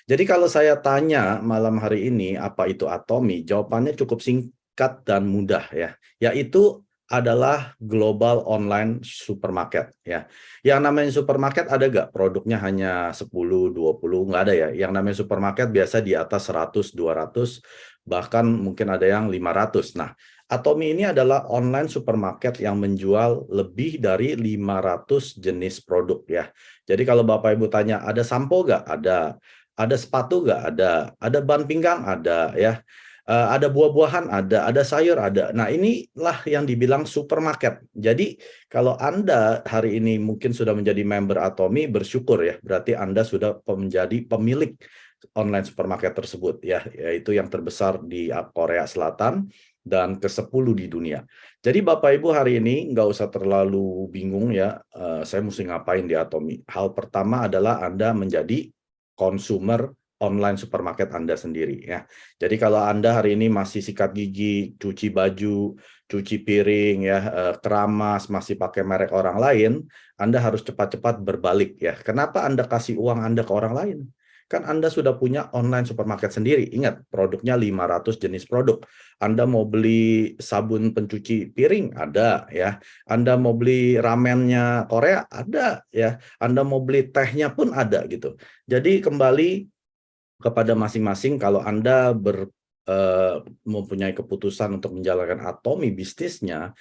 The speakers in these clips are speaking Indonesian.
Jadi kalau saya tanya malam hari ini apa itu Atomy, jawabannya cukup singkat dan mudah ya, yaitu adalah global online supermarket ya. Yang namanya supermarket ada nggak produknya hanya 10, 20, nggak ada ya. Yang namanya supermarket biasa di atas 100, 200, bahkan mungkin ada yang 500. Nah, Atomy ini adalah online supermarket yang menjual lebih dari 500 jenis produk ya. Jadi kalau Bapak Ibu tanya ada sampo nggak? Ada sepatu nggak? Ada ban pinggang? Ada ya. Ada buah-buahan? Ada sayur? Ada. Nah, inilah yang dibilang supermarket. Jadi, kalau Anda hari ini mungkin sudah menjadi member Atomy, bersyukur ya. Berarti Anda sudah menjadi pemilik online supermarket tersebut ya, yaitu yang terbesar di Korea Selatan dan ke-10 di dunia. Jadi Bapak Ibu hari ini nggak usah terlalu bingung ya, saya mesti ngapain di Atomy. Hal pertama adalah Anda menjadi consumer online supermarket Anda sendiri ya. Jadi kalau Anda hari ini masih sikat gigi, cuci baju, cuci piring ya, keramas, masih pakai merek orang lain, Anda harus cepat-cepat berbalik ya. Kenapa Anda kasih uang Anda ke orang lain? Kan Anda sudah punya online supermarket sendiri. Ingat, produknya 500 jenis produk. Anda mau beli sabun pencuci piring? Ada ya. Anda mau beli ramennya Korea? Ada ya. Anda mau beli tehnya pun ada gitu. Jadi kembali kepada masing-masing, kalau Anda mempunyai keputusan untuk menjalankan Atomy bisnisnya,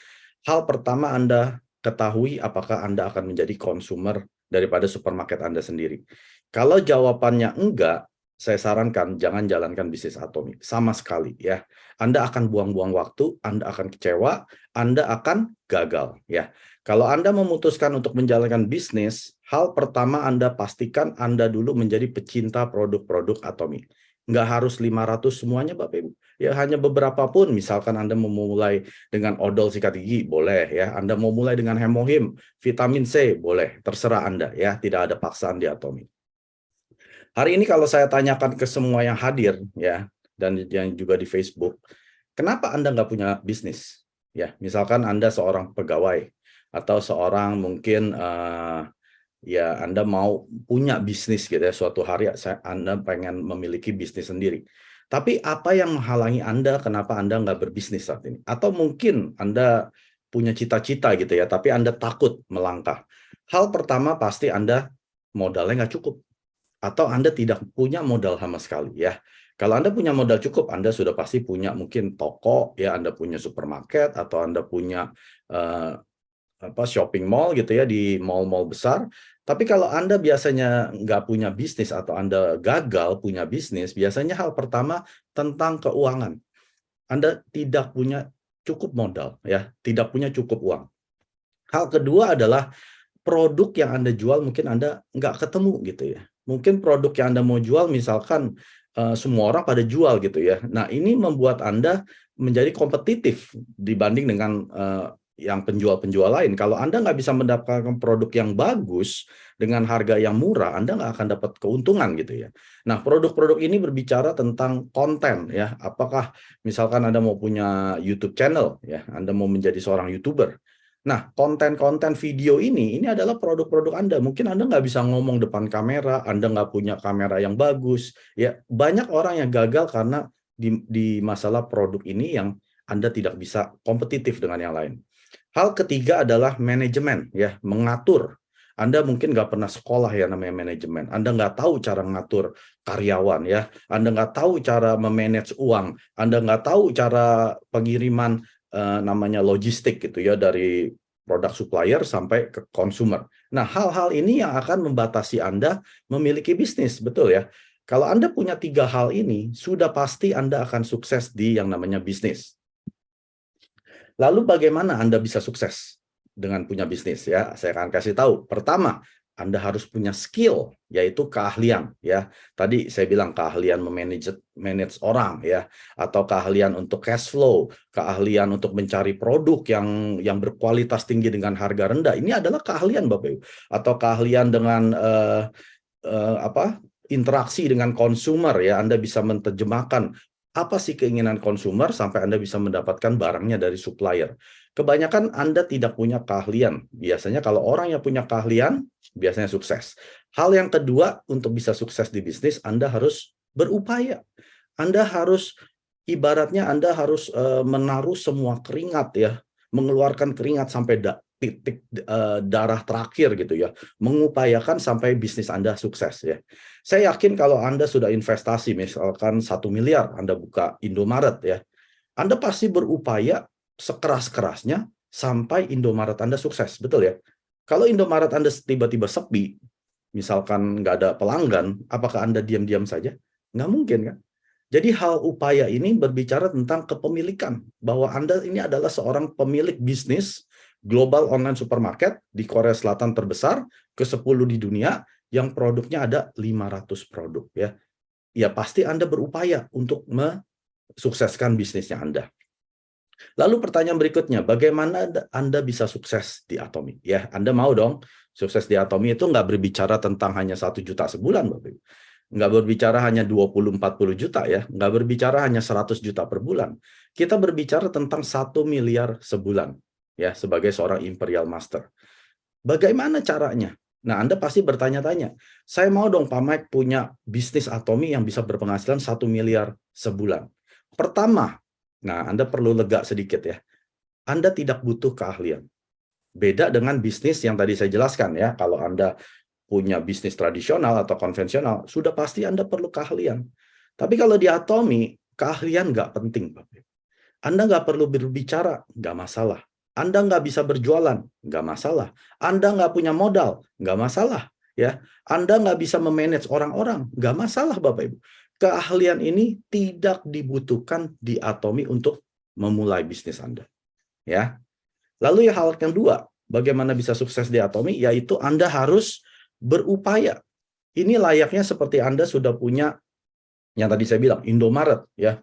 hal pertama Anda ketahui apakah Anda akan menjadi konsumer daripada supermarket Anda sendiri. Kalau jawabannya enggak, saya sarankan jangan jalankan bisnis Atomy sama sekali ya. Anda akan buang-buang waktu, Anda akan kecewa, Anda akan gagal ya. Kalau Anda memutuskan untuk menjalankan bisnis, hal pertama Anda pastikan Anda dulu menjadi pecinta produk-produk Atomy. Nggak harus 500 semuanya Bapak Ibu. Ya hanya beberapa pun, misalkan Anda memulai dengan odol sikat gigi, boleh ya. Anda mau mulai dengan hemohim, vitamin C, boleh. Terserah Anda ya, tidak ada paksaan di Atomy. Hari ini kalau saya tanyakan ke semua yang hadir ya, dan yang juga di Facebook, kenapa Anda nggak punya bisnis? Ya, misalkan Anda seorang pegawai atau seorang mungkin ya Anda mau punya bisnis gitu ya, suatu hari Anda pengen memiliki bisnis sendiri. Tapi apa yang menghalangi Anda, kenapa Anda nggak berbisnis saat ini? Atau mungkin Anda punya cita-cita gitu ya, tapi Anda takut melangkah. Hal pertama pasti Anda modalnya nggak cukup. Atau Anda tidak punya modal sama sekali ya. Kalau Anda punya modal cukup, Anda sudah pasti punya mungkin toko, ya Anda punya supermarket, atau Anda punya eh, shopping mall gitu ya di mall-mall besar. Tapi kalau Anda biasanya nggak punya bisnis atau Anda gagal punya bisnis, biasanya hal pertama tentang keuangan. Anda tidak punya cukup modal ya, tidak punya cukup uang. Hal kedua adalah produk yang Anda jual mungkin Anda nggak ketemu gitu ya. Mungkin produk yang Anda mau jual misalkan semua orang pada jual gitu ya. Nah ini membuat Anda menjadi kompetitif dibanding dengan yang penjual-penjual lain. Kalau Anda nggak bisa mendapatkan produk yang bagus dengan harga yang murah, Anda nggak akan dapat keuntungan gitu ya. Nah produk-produk ini berbicara tentang konten ya. Apakah misalkan Anda mau punya YouTube channel ya, Anda mau menjadi seorang YouTuber. Nah, konten-konten video ini adalah produk-produk Anda. Mungkin Anda nggak bisa ngomong depan kamera, Anda nggak punya kamera yang bagus. Ya, banyak orang yang gagal karena di masalah produk ini yang Anda tidak bisa kompetitif dengan yang lain. Hal ketiga adalah manajemen, ya, mengatur. Anda mungkin nggak pernah sekolah ya namanya manajemen. Anda nggak tahu cara mengatur karyawan ya. Anda nggak tahu cara memanage uang. Anda nggak tahu cara pengiriman namanya logistik gitu ya dari produk supplier sampai ke consumer. Nah, hal-hal ini yang akan membatasi Anda memiliki bisnis, betul ya. Kalau Anda punya 3 hal ini, sudah pasti Anda akan sukses di yang namanya bisnis. Lalu bagaimana Anda bisa sukses dengan punya bisnis ya? Saya akan kasih tahu. Pertama, Anda harus punya skill, yaitu keahlian ya. Tadi saya bilang keahlian manage orang ya, atau keahlian untuk cash flow, keahlian untuk mencari produk yang berkualitas tinggi dengan harga rendah. Ini adalah keahlian Bapak Ibu. Atau keahlian dengan interaksi dengan konsumer ya. Anda bisa menerjemahkan Apa sih keinginan konsumer sampai Anda bisa mendapatkan barangnya dari supplier. Kebanyakan Anda tidak punya keahlian. Biasanya kalau orang yang punya keahlian, biasanya sukses. Hal yang kedua, untuk bisa sukses di bisnis, Anda harus berupaya. Anda harus, ibaratnya Anda harus menaruh semua keringat ya, mengeluarkan keringat sampai titik darah terakhir gitu ya, mengupayakan sampai bisnis Anda sukses ya. Saya yakin kalau Anda sudah investasi misalkan 1 miliar, Anda buka Indomaret ya, Anda pasti berupaya sekeras-kerasnya sampai Indomaret Anda sukses, betul ya? Kalau Indomaret Anda tiba-tiba sepi, misalkan nggak ada pelanggan, apakah Anda diam-diam saja? Nggak mungkin kan? Jadi hal upaya ini berbicara tentang kepemilikan, bahwa Anda ini adalah seorang pemilik bisnis global online supermarket di Korea Selatan terbesar, ke-10 di dunia, yang produknya ada 500 produk ya. Ya pasti Anda berupaya untuk mensukseskan bisnisnya Anda. Lalu pertanyaan berikutnya, bagaimana Anda bisa sukses di Atomy? Ya, Anda mau dong sukses di Atomy itu nggak berbicara tentang hanya 1 juta sebulan, Bapak Ibu. Nggak berbicara hanya 20-40 juta ya, nggak berbicara hanya 100 juta per bulan. Kita berbicara tentang 1 miliar sebulan ya, sebagai seorang Imperial Master. Bagaimana caranya? Nah, Anda pasti bertanya-tanya, saya mau dong Pak Mike punya bisnis Atomy yang bisa berpenghasilan 1 miliar sebulan. Pertama, nah Anda perlu lega sedikit ya, Anda tidak butuh keahlian. Beda dengan bisnis yang tadi saya jelaskan ya, kalau Anda punya bisnis tradisional atau konvensional, sudah pasti Anda perlu keahlian. Tapi kalau di Atomy, keahlian nggak penting, Bapak. Anda nggak perlu berbicara, nggak masalah. Anda nggak bisa berjualan, nggak masalah. Anda nggak punya modal, nggak masalah. Ya, Anda nggak bisa memanage orang-orang, nggak masalah, Bapak Ibu. Keahlian ini tidak dibutuhkan di Atomy untuk memulai bisnis Anda. Ya. Lalu hal yang kedua, bagaimana bisa sukses di Atomy? Yaitu Anda harus berupaya. Ini layaknya seperti Anda sudah punya, yang tadi saya bilang, Indomaret ya.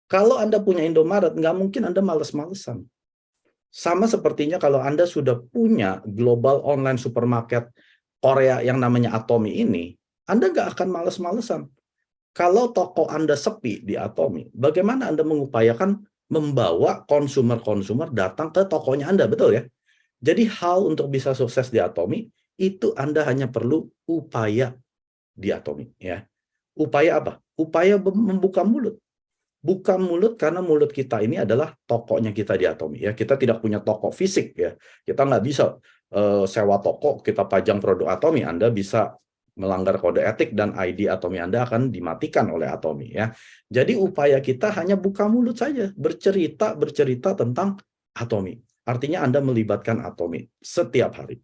Kalau Anda punya Indomaret, nggak mungkin Anda males-malesan. Sama sepertinya kalau Anda sudah punya global online supermarket Korea yang namanya Atomy ini, Anda nggak akan males-malesan. Kalau toko Anda sepi di Atomy, bagaimana Anda mengupayakan membawa konsumer-konsumer datang ke tokonya Anda, betul ya? Jadi hal untuk bisa sukses di Atomy, itu Anda hanya perlu upaya di Atomy ya. Upaya apa? Upaya membuka mulut. Buka mulut karena mulut kita ini adalah tokonya kita di Atomy ya. Kita tidak punya toko fisik ya. Kita nggak bisa sewa toko, kita pajang produk Atomy, Anda bisa melanggar kode etik dan ID Atomy Anda akan dimatikan oleh Atomy ya. Jadi upaya kita hanya buka mulut saja, bercerita tentang Atomy. Artinya Anda melibatkan Atomy setiap hari.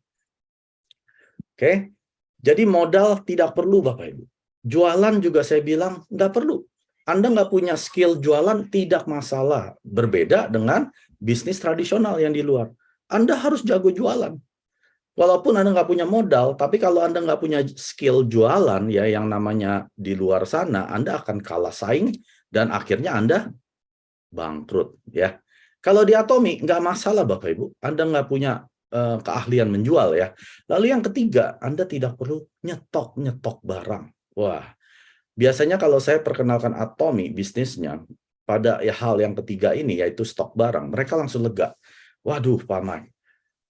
Oke, jadi modal tidak perlu Bapak Ibu. Jualan juga saya bilang nggak perlu. Anda nggak punya skill jualan tidak masalah. Berbeda dengan bisnis tradisional yang di luar. Anda harus jago jualan. Walaupun Anda nggak punya modal, tapi kalau Anda nggak punya skill jualan ya yang namanya di luar sana, Anda akan kalah saing dan akhirnya Anda bangkrut ya. Kalau di Atomy nggak masalah Bapak Ibu, Anda nggak punya keahlian menjual ya. Lalu yang ketiga, Anda tidak perlu nyetok barang. Wah, biasanya kalau saya perkenalkan Atomy bisnisnya pada hal yang ketiga ini yaitu stok barang, mereka langsung lega. Waduh, Pak Mike,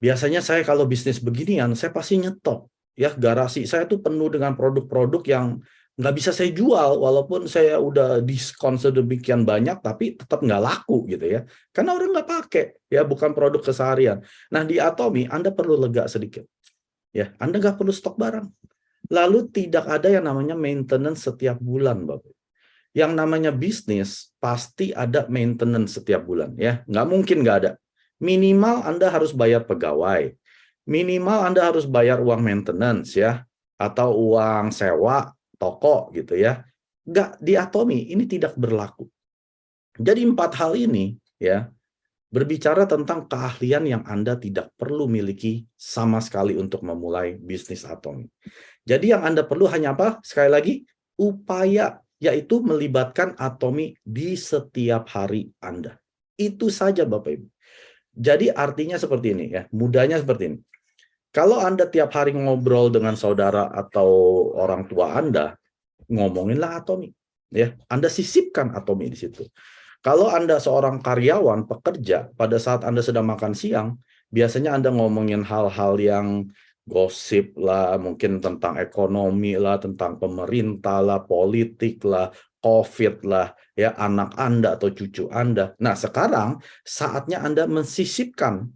biasanya saya kalau bisnis beginian, saya pasti nyetok. Ya, garasi saya tuh penuh dengan produk-produk yang nggak bisa saya jual, walaupun saya udah diskon sedemikian banyak, tapi tetap nggak laku gitu ya. Karena orang nggak pakai, ya bukan produk keseharian. Nah, di Atomy, Anda perlu lega sedikit. Ya, Anda nggak perlu stok barang. Lalu tidak ada yang namanya maintenance setiap bulan, Bapak. Yang namanya bisnis, pasti ada maintenance setiap bulan. Ya, nggak mungkin nggak ada. Minimal Anda harus bayar pegawai. Minimal Anda harus bayar uang maintenance ya, atau uang sewa toko gitu ya. Nggak, di Atomy ini tidak berlaku. Jadi 4 hal ini ya berbicara tentang keahlian yang Anda tidak perlu miliki sama sekali untuk memulai bisnis Atomy. Jadi yang Anda perlu hanya apa? Sekali lagi, upaya, yaitu melibatkan Atomy di setiap hari Anda. Itu saja Bapak Ibu. Jadi artinya seperti ini ya, mudahnya seperti ini. Kalau Anda tiap hari ngobrol dengan saudara atau orang tua Anda, ngomonginlah Atomy. ya. Anda sisipkan Atomi di situ. Kalau Anda seorang karyawan, pekerja, pada saat Anda sedang makan siang, biasanya Anda ngomongin hal-hal yang gosip lah, mungkin tentang ekonomi lah, tentang pemerintah lah, politik lah, COVID lah, ya, anak Anda atau cucu Anda. Nah, sekarang saatnya Anda mensisipkan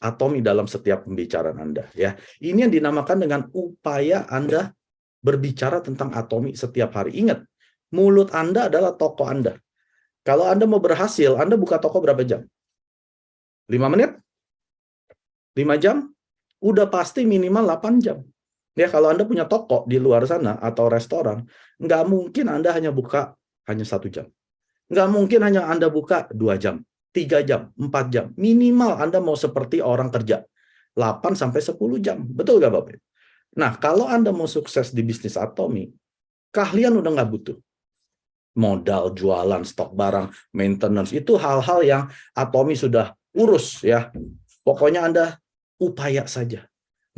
Atomi dalam setiap pembicaraan Anda, ya. Ini yang dinamakan dengan upaya Anda berbicara tentang Atomi setiap hari. Ingat, mulut Anda adalah toko Anda. Kalau Anda mau berhasil, Anda buka toko berapa jam? 5 menit? 5 jam? Udah pasti minimal 8 jam. Ya, kalau Anda punya toko di luar sana atau restoran, nggak mungkin Anda hanya buka hanya 1 jam. Nggak mungkin hanya Anda buka 2 jam, 3 jam, 4 jam. Minimal Anda mau seperti orang kerja, 8 sampai 10 jam. Betul nggak, Bapak? Nah, kalau Anda mau sukses di bisnis Atomi, keahlian udah nggak butuh. Modal, jualan, stok barang, maintenance, itu hal-hal yang Atomi sudah urus, ya. Pokoknya Anda upaya saja.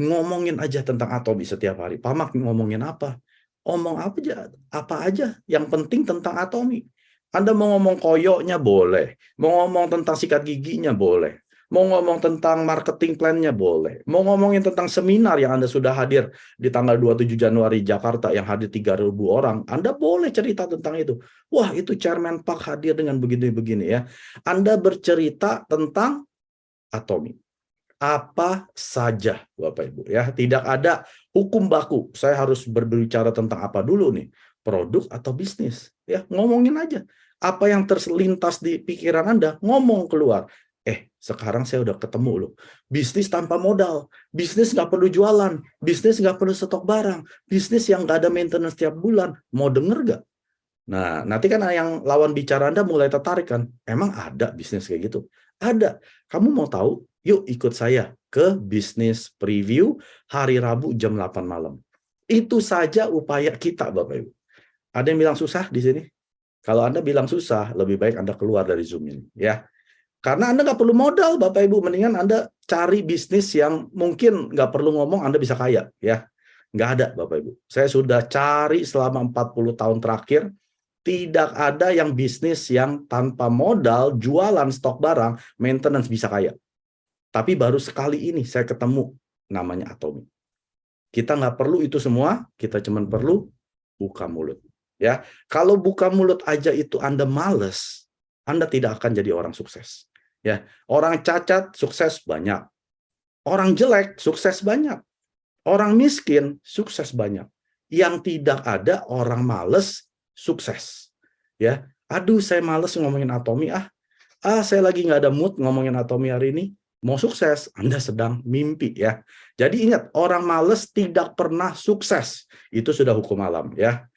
Ngomongin aja tentang Atomi setiap hari. Pak Mak ngomongin apa? Omong apa aja yang penting tentang Atomi. Anda mau ngomong koyoknya boleh, mau ngomong tentang sikat giginya boleh, mau ngomong tentang marketing plan-nya boleh, mau ngomongin tentang seminar yang Anda sudah hadir di tanggal 27 Januari Jakarta yang hadir 3.000 orang, Anda boleh cerita tentang itu. Wah, itu Chairman Park hadir dengan begini-begini, ya. Anda bercerita tentang Atomi. Apa saja, Bapak Ibu, ya. Tidak ada hukum baku. Saya harus berbicara tentang apa dulu nih? Produk atau bisnis, ya. Ngomongin aja. Apa yang terlintas di pikiran Anda, ngomong keluar. Sekarang saya udah ketemu loh. Bisnis tanpa modal, bisnis nggak perlu jualan, bisnis nggak perlu stok barang, bisnis yang nggak ada maintenance tiap bulan. Mau denger nggak? Nah, nanti kan yang lawan bicara Anda mulai tertarik kan? Emang ada bisnis kayak gitu? Ada. Kamu mau tahu? Yuk ikut saya ke bisnis preview hari Rabu jam 8 malam. Itu saja upaya kita, Bapak Ibu. Ada yang bilang susah di sini? Kalau Anda bilang susah, lebih baik Anda keluar dari Zoom ini, ya. Karena Anda nggak perlu modal, Bapak Ibu. Mendingan Anda cari bisnis yang mungkin nggak perlu ngomong, Anda bisa kaya, ya. Nggak ada, Bapak Ibu. Saya sudah cari selama 40 tahun terakhir, tidak ada yang bisnis yang tanpa modal, jualan stok barang, maintenance bisa kaya. Tapi baru sekali ini saya ketemu namanya Atomi. Kita nggak perlu itu semua, kita cuma perlu buka mulut. Ya, kalau buka mulut aja itu Anda males, Anda tidak akan jadi orang sukses. Ya, orang cacat sukses banyak, orang jelek sukses banyak, orang miskin sukses banyak. Yang tidak ada orang males sukses. Ya, aduh saya males ngomongin Atomi saya lagi nggak ada mood ngomongin Atomi hari ini. Mau sukses, Anda sedang mimpi, ya. Jadi ingat, orang males tidak pernah sukses. Itu sudah hukum alam, ya.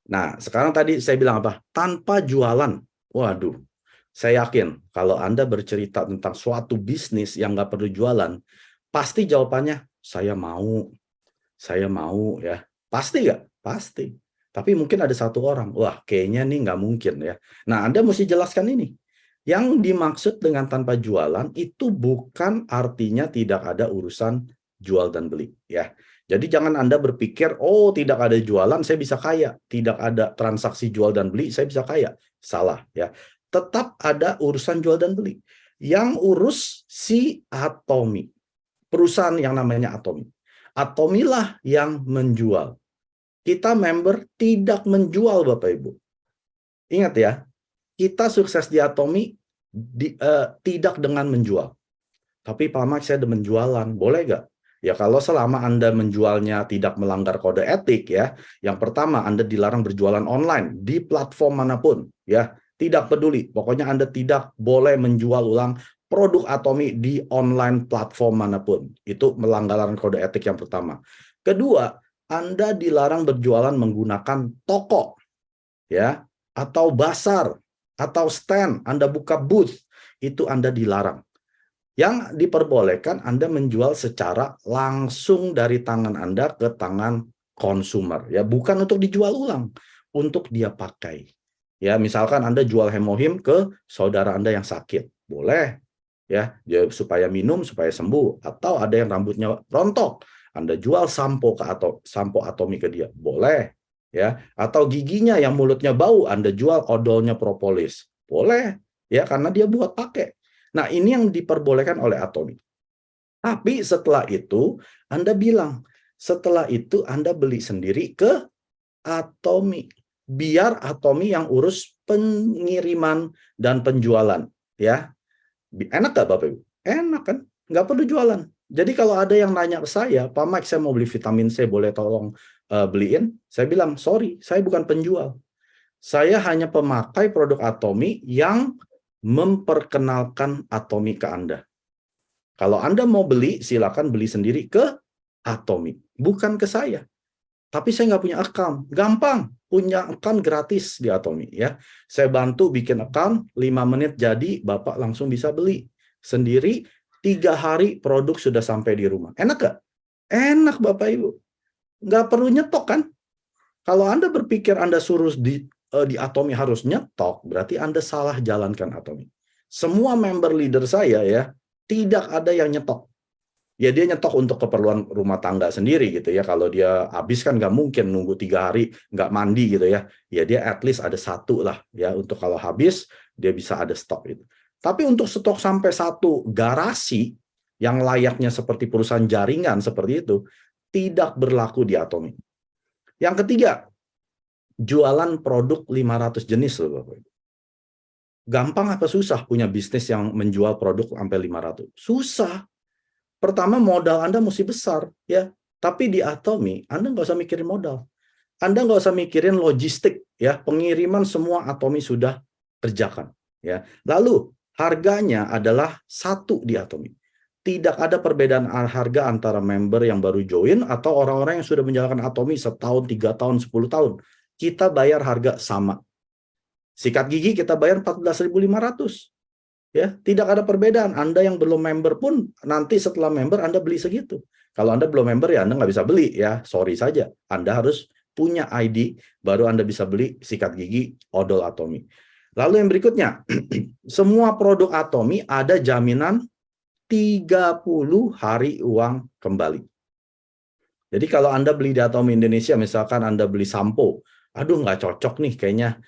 Nah, sekarang tadi saya bilang apa? Tanpa jualan. Waduh, saya yakin kalau Anda bercerita tentang suatu bisnis yang nggak perlu jualan, pasti jawabannya, saya mau, ya. Pasti nggak? Pasti. Tapi mungkin ada satu orang, wah kayaknya nih nggak mungkin, ya. Nah, Anda mesti jelaskan ini. Yang dimaksud dengan tanpa jualan itu bukan artinya tidak ada urusan jual dan beli, ya. Jadi jangan Anda berpikir, oh tidak ada jualan, saya bisa kaya. Tidak ada transaksi jual dan beli, saya bisa kaya. Salah, ya. Tetap ada urusan jual dan beli. Yang urus si Atomi. Perusahaan yang namanya Atomi. Atomilah yang menjual. Kita member tidak menjual, Bapak Ibu. Ingat ya, kita sukses di Atomi tidak dengan menjual. Tapi Pak Mak, saya ada menjualan, boleh nggak? Ya kalau selama Anda menjualnya tidak melanggar kode etik, ya. Yang pertama, Anda dilarang berjualan online di platform manapun, ya. Tidak peduli, pokoknya Anda tidak boleh menjual ulang produk Atomi di online platform manapun. Itu melanggar kode etik yang pertama. Kedua, Anda dilarang berjualan menggunakan toko, ya, atau pasar, atau stand, Anda buka booth, itu Anda dilarang. Yang diperbolehkan Anda menjual secara langsung dari tangan Anda ke tangan konsumer, ya, bukan untuk dijual ulang, untuk dia pakai. Ya, misalkan Anda jual Hemohim ke saudara Anda yang sakit, boleh, ya, supaya minum supaya sembuh, atau ada yang rambutnya rontok, Anda jual sampo Atomi ke dia, boleh. ya, atau giginya yang mulutnya bau, Anda jual odolnya propolis. Boleh, ya, karena dia buat pakai. Nah, ini yang diperbolehkan oleh Atomy. Tapi setelah itu, Anda bilang, setelah itu Anda beli sendiri ke Atomy. Biar Atomy yang urus pengiriman dan penjualan. Ya, enak nggak Bapak Ibu? Enak kan? Nggak perlu jualan. Jadi kalau ada yang nanya ke saya, Pak Mike, saya mau beli vitamin C, boleh tolong beliin? Saya bilang, sorry, saya bukan penjual. Saya hanya pemakai produk Atomy yang memperkenalkan Atomy ke Anda. Kalau Anda mau beli, silakan beli sendiri ke Atomy, bukan ke saya. Tapi saya nggak punya account. Gampang, punya account gratis di Atomy, ya. Saya bantu bikin account, 5 menit jadi, Bapak langsung bisa beli. Sendiri, 3 hari produk sudah sampai di rumah. Enak nggak? Enak Bapak Ibu. Nggak perlu nyetok kan? Kalau Anda berpikir Anda suruh di Atomy harus nyetok, berarti Anda salah jalankan Atomy. Semua member leader saya, ya, tidak ada yang nyetok. Ya dia nyetok untuk keperluan rumah tangga sendiri gitu ya. Kalau dia habis kan nggak mungkin nunggu 3 hari nggak mandi gitu ya. Ya dia at least ada 1 lah ya, untuk kalau habis dia bisa ada stok itu. Tapi untuk stok sampai 1 garasi yang layaknya seperti perusahaan jaringan seperti itu tidak berlaku di Atomy. Yang ketiga, jualan produk 500 jenis loh Bapak. Gampang apa susah punya bisnis yang menjual produk sampai 500? Susah. Pertama, modal Anda mesti besar, ya. Tapi di Atomy, Anda nggak usah mikirin modal. Anda nggak usah mikirin logistik, ya. Pengiriman semua Atomy sudah kerjakan, ya. Lalu, harganya adalah 1 di Atomy. Tidak ada perbedaan harga antara member yang baru join atau orang-orang yang sudah menjalankan Atomy setahun, 3 tahun, 10 tahun. Kita bayar harga sama. Sikat gigi kita bayar 14.500. Ya, tidak ada perbedaan. Anda yang belum member pun nanti setelah member Anda beli segitu. Kalau Anda belum member ya Anda nggak bisa beli ya, sorry saja. Anda harus punya ID baru Anda bisa beli sikat gigi odol Atomy. Lalu yang berikutnya, semua produk Atomy ada jaminan 30 hari uang kembali. Jadi kalau Anda beli di Atomy Indonesia, misalkan Anda beli sampo, aduh nggak cocok nih kayaknya,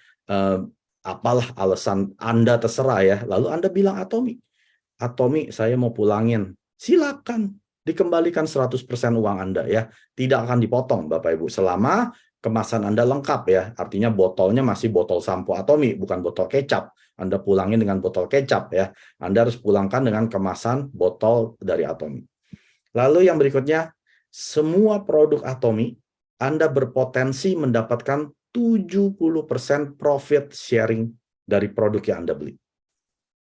apalah alasan Anda terserah ya. Lalu Anda bilang Atomy, saya mau pulangin. Silakan, dikembalikan 100% uang Anda ya. Tidak akan dipotong Bapak Ibu selama kemasan Anda lengkap ya. Artinya botolnya masih botol sampo Atomy, bukan botol kecap. Anda pulangin dengan botol kecap ya. Anda harus pulangkan dengan kemasan botol dari Atomy. Lalu yang berikutnya, semua produk Atomy Anda berpotensi mendapatkan 70% profit sharing dari produk yang Anda beli.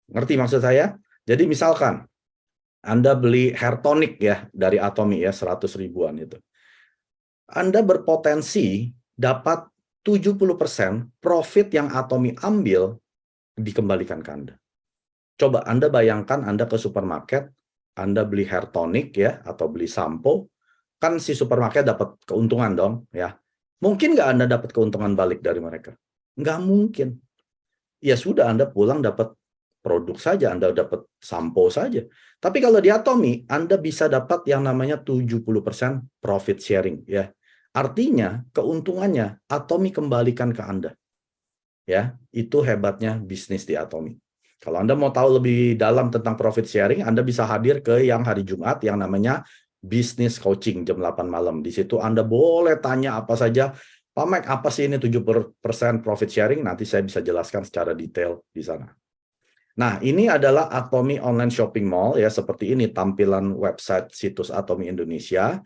Ngerti maksud saya? Jadi misalkan Anda beli hair tonic ya dari Atomy ya 100 ribuan itu. Anda berpotensi dapat 70% profit yang Atomy ambil dikembalikan ke Anda. Coba Anda bayangkan Anda ke supermarket, Anda beli hair tonic ya atau beli sampo, kan si supermarket dapat keuntungan dong ya. Mungkin nggak Anda dapat keuntungan balik dari mereka? Nggak mungkin. Ya sudah, Anda pulang dapat produk saja, Anda dapat sampo saja. Tapi kalau di Atomy, Anda bisa dapat yang namanya 70% profit sharing. Ya. Artinya, keuntungannya Atomy kembalikan ke Anda. Ya, itu hebatnya bisnis di Atomy. Kalau Anda mau tahu lebih dalam tentang profit sharing, Anda bisa hadir ke yang hari Jumat yang namanya Business Coaching jam 8 malam. Di situ Anda boleh tanya apa saja. Pak Mike, apa sih ini 70% profit sharing? Nanti saya bisa jelaskan secara detail di sana. Nah, ini adalah Atomy Online Shopping Mall ya, seperti ini tampilan website situs Atomy Indonesia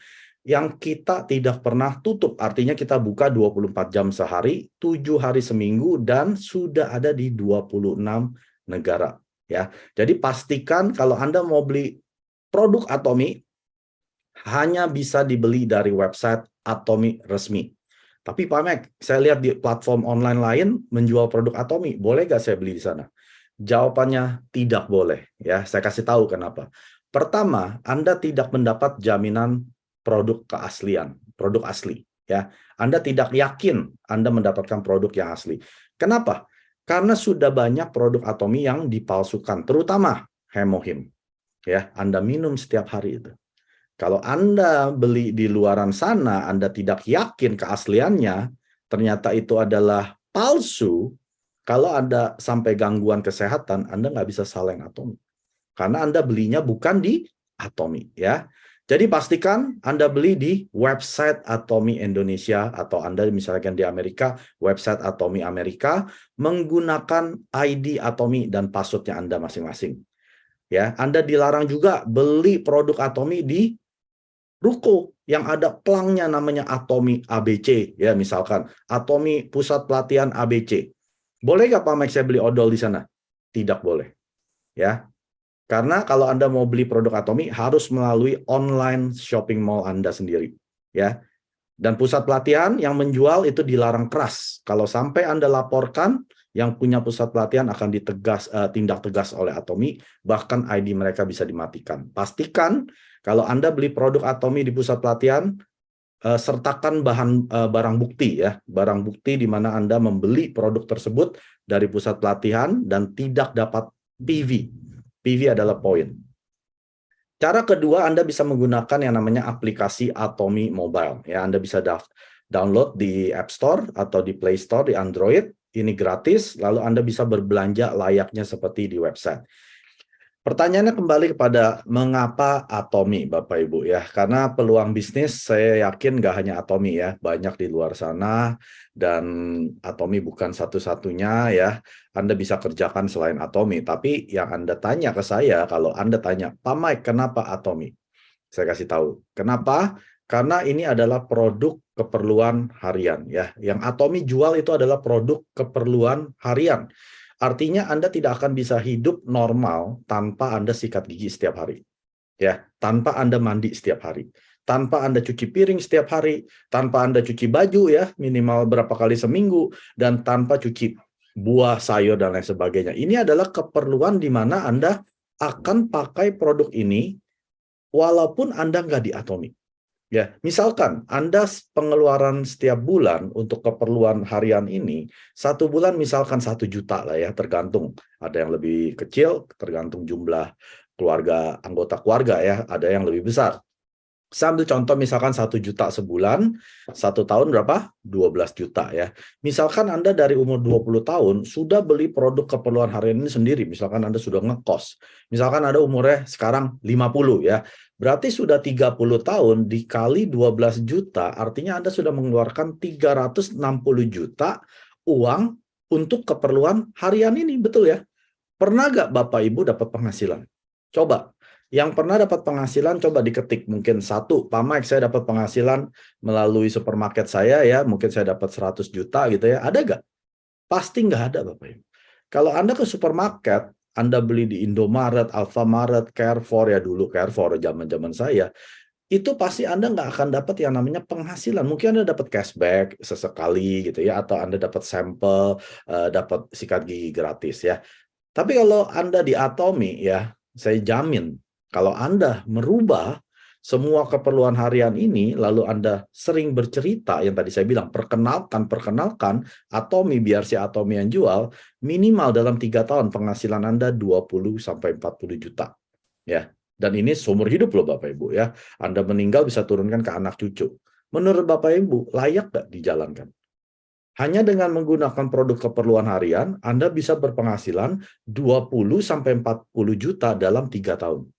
yang kita tidak pernah tutup. Artinya kita buka 24 jam sehari, 7 hari seminggu dan sudah ada di 26 negara ya. Jadi pastikan kalau Anda mau beli produk Atomy hanya bisa dibeli dari website Atomy resmi. Tapi Pak Mek, saya lihat di platform online lain menjual produk Atomy, boleh nggak saya beli di sana? Jawabannya tidak boleh. Ya, saya kasih tahu kenapa. Pertama, Anda tidak mendapat jaminan produk keaslian, produk asli. Ya, Anda tidak yakin Anda mendapatkan produk yang asli. Kenapa? Karena sudah banyak produk Atomy yang dipalsukan, terutama Hemohim. Ya, Anda minum setiap hari itu. Kalau Anda beli di luaran sana, Anda tidak yakin keasliannya, ternyata itu adalah palsu, kalau Anda sampai gangguan kesehatan, Anda nggak bisa saleng Atomi. Karena Anda belinya bukan di Atomi, ya. Jadi pastikan Anda beli di website Atomi Indonesia, atau Anda misalkan di Amerika, website Atomi Amerika, menggunakan ID Atomi dan passwordnya Anda masing-masing. Ya, Anda dilarang juga beli produk Atomi di ruko yang ada pelangnya namanya Atomi ABC, ya, misalkan Atomi Pusat Pelatihan ABC. Boleh nggak Pak Mike saya beli odol di sana? Tidak boleh, ya. Karena kalau Anda mau beli produk Atomi harus melalui online shopping mall Anda sendiri, ya. Dan pusat pelatihan yang menjual itu dilarang keras. Kalau sampai Anda laporkan, yang punya pusat pelatihan akan tindak tegas oleh Atomi, bahkan ID mereka bisa dimatikan. Pastikan kalau Anda beli produk Atomi di pusat pelatihan, sertakan barang bukti, ya, barang bukti di mana Anda membeli produk tersebut dari pusat pelatihan dan tidak dapat PV. PV adalah poin. Cara kedua, Anda bisa menggunakan yang namanya aplikasi Atomi Mobile. Ya, Anda bisa download di App Store atau di Play Store di Android. Ini gratis, lalu Anda bisa berbelanja layaknya seperti di website. Pertanyaannya kembali kepada mengapa Atomi, Bapak Ibu, ya. Karena peluang bisnis saya yakin nggak hanya Atomi, ya, banyak di luar sana, dan Atomi bukan satu-satunya, ya. Anda bisa kerjakan selain Atomi, tapi yang Anda tanya ke saya, kalau Anda tanya, Pak Mike, kenapa Atomi? Saya kasih tahu. Kenapa? Karena ini adalah produk keperluan harian, ya. Yang Atomi jual itu adalah produk keperluan harian. Artinya Anda tidak akan bisa hidup normal tanpa Anda sikat gigi setiap hari. Ya, tanpa Anda mandi setiap hari. Tanpa Anda cuci piring setiap hari, tanpa Anda cuci baju, ya, minimal berapa kali seminggu, dan tanpa cuci buah, sayur, dan lain sebagainya. Ini adalah keperluan di mana Anda akan pakai produk ini walaupun Anda nggak di Atomi. Ya, misalkan Anda pengeluaran setiap bulan untuk keperluan harian ini, satu bulan misalkan 1 juta lah, ya, tergantung. Ada yang lebih kecil, tergantung jumlah anggota keluarga, ya, ada yang lebih besar. Saya ambil contoh misalkan 1 juta sebulan, 1 tahun berapa? 12 juta, ya. Misalkan Anda dari umur 20 tahun sudah beli produk keperluan harian ini sendiri, misalkan Anda sudah ngekos. Misalkan Anda umurnya sekarang 50, ya. Berarti sudah 30 tahun dikali 12 juta, artinya Anda sudah mengeluarkan 360 juta uang untuk keperluan harian ini, betul ya? Pernah nggak Bapak Ibu dapat penghasilan? Coba, yang pernah dapat penghasilan coba diketik. Mungkin satu, Pak Mike, saya dapat penghasilan melalui supermarket saya, ya, mungkin saya dapat 100 juta gitu, ya. Ada nggak? Pasti nggak ada, Bapak Ibu. Kalau Anda ke supermarket, Anda beli di Indomaret, Alfamaret, Carrefour, ya, dulu Carrefour zaman-zaman saya, itu pasti Anda nggak akan dapat yang namanya penghasilan. Mungkin Anda dapat cashback sesekali gitu, ya, atau Anda dapat sampel, dapat sikat gigi gratis, ya. Tapi kalau Anda di Atomi, ya, saya jamin kalau Anda merubah semua keperluan harian ini, lalu Anda sering bercerita, yang tadi saya bilang, perkenalkan Atomi, biar si Atomi yang jual, minimal dalam 3 tahun penghasilan Anda 20-40 juta. Ya. Dan ini seumur hidup loh Bapak Ibu, ya. Anda meninggal bisa turunkan ke anak cucu. Menurut Bapak Ibu, layak nggak dijalankan? Hanya dengan menggunakan produk keperluan harian, Anda bisa berpenghasilan 20-40 juta dalam 3 tahun.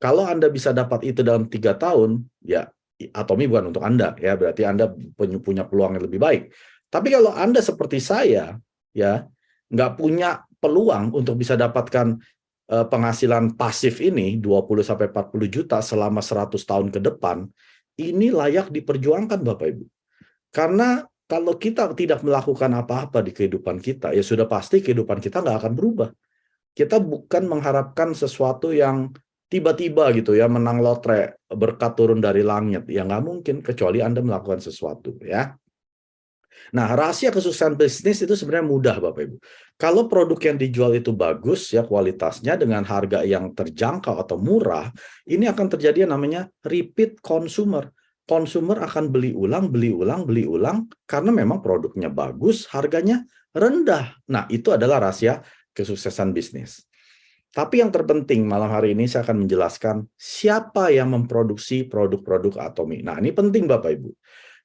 Kalau Anda bisa dapat itu dalam 3 tahun, ya, Atomi bukan untuk Anda, ya, berarti Anda punya peluang yang lebih baik. Tapi kalau Anda seperti saya, ya, nggak punya peluang untuk bisa dapatkan penghasilan pasif ini 20-40 juta selama 100 tahun ke depan, ini layak diperjuangkan Bapak Ibu. Karena kalau kita tidak melakukan apa-apa di kehidupan kita, ya sudah pasti kehidupan kita nggak akan berubah. Kita bukan mengharapkan sesuatu yang tiba-tiba gitu, ya, menang lotre, berkat turun dari langit. Ya nggak mungkin, kecuali Anda melakukan sesuatu, ya. Nah, rahasia kesuksesan bisnis itu sebenarnya mudah, Bapak Ibu. Kalau produk yang dijual itu bagus, ya, kualitasnya dengan harga yang terjangkau atau murah, ini akan terjadi yang namanya repeat consumer. Konsumer akan beli ulang, beli ulang, beli ulang, karena memang produknya bagus, harganya rendah. Nah, itu adalah rahasia kesuksesan bisnis. Tapi yang terpenting malam hari ini saya akan menjelaskan siapa yang memproduksi produk-produk Atomi. Nah, ini penting Bapak Ibu.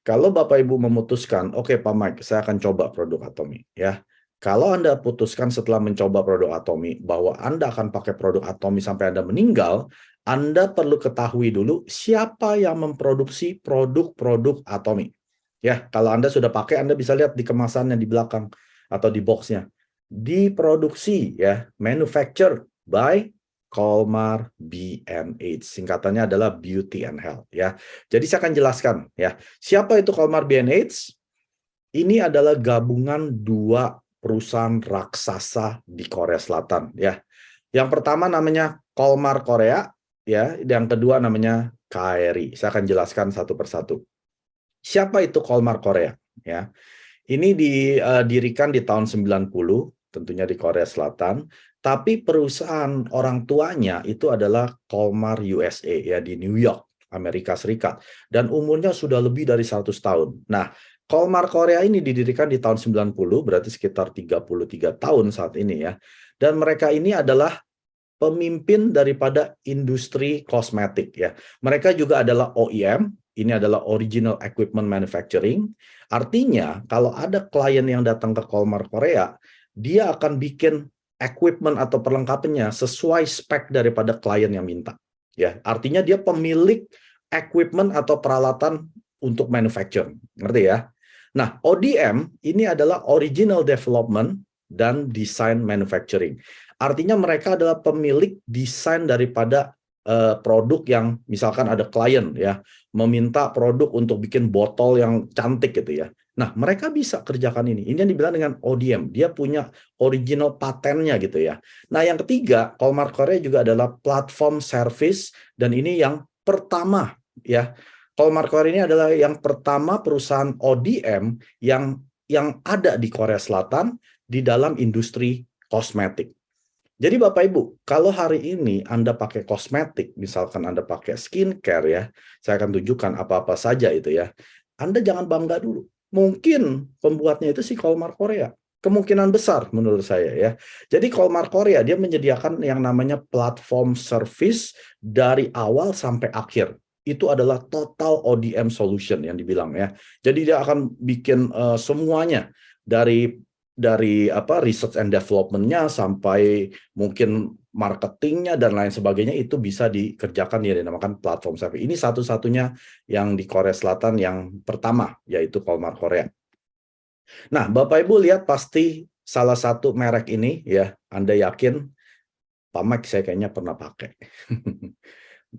Kalau Bapak Ibu memutuskan, oke Pak Mike, saya akan coba produk Atomi, ya. Kalau Anda putuskan setelah mencoba produk Atomi bahwa Anda akan pakai produk Atomi sampai Anda meninggal, Anda perlu ketahui dulu siapa yang memproduksi produk-produk Atomi. Ya, kalau Anda sudah pakai, Anda bisa lihat di kemasannya di belakang atau di boxnya. Diproduksi, ya, manufactured by Colmar B&H. Singkatannya adalah Beauty and Health, ya. Jadi saya akan jelaskan, ya. Siapa itu Colmar B&H? Ini adalah gabungan dua perusahaan raksasa di Korea Selatan, ya. Yang pertama namanya Colmar Korea, ya. Yang kedua namanya KRI. Saya akan jelaskan satu persatu. Siapa itu Colmar Korea, ya? Ini didirikan di tahun 90, tentunya di Korea Selatan, tapi perusahaan orang tuanya itu adalah Colmar USA, ya, di New York, Amerika Serikat, dan umurnya sudah lebih dari 100 tahun. Nah, Colmar Korea ini didirikan di tahun 90, berarti sekitar 33 tahun saat ini, ya. Dan mereka ini adalah pemimpin daripada industri kosmetik, ya. Mereka juga adalah OEM, ini adalah Original Equipment Manufacturing. Artinya, kalau ada klien yang datang ke Colmar Korea, dia akan bikin equipment atau perlengkapannya sesuai spek daripada klien yang minta. Ya, artinya dia pemilik equipment atau peralatan untuk manufacture. Ngerti ya? Nah, ODM ini adalah Original Development dan Design Manufacturing. Artinya mereka adalah pemilik desain daripada produk yang misalkan ada klien ya meminta produk untuk bikin botol yang cantik gitu ya. Nah, mereka bisa kerjakan ini. Ini yang dibilang dengan ODM. Dia punya original patennya gitu ya. Nah, yang ketiga, Colmar Korea juga adalah platform service dan ini yang pertama ya. Colmar Korea ini adalah yang pertama perusahaan ODM yang ada di Korea Selatan di dalam industri kosmetik. Jadi Bapak Ibu, kalau hari ini Anda pakai kosmetik, misalkan Anda pakai skincare ya, saya akan tunjukkan apa-apa saja itu ya. Anda jangan bangga dulu. Mungkin pembuatnya itu si Colmar Korea. Kemungkinan besar menurut saya ya. Jadi Colmar Korea dia menyediakan yang namanya platform service dari awal sampai akhir. Itu adalah total ODM solution yang dibilang ya. Jadi dia akan bikin semuanya dari research and development-nya sampai mungkin marketingnya dan lain sebagainya itu bisa dikerjakan yang dinamakan platform service. Ini satu-satunya yang di Korea Selatan yang pertama, yaitu Colmar Korea. Nah, Bapak Ibu lihat pasti salah satu merek ini ya, Anda yakin, Pak Mike saya kayaknya pernah pakai.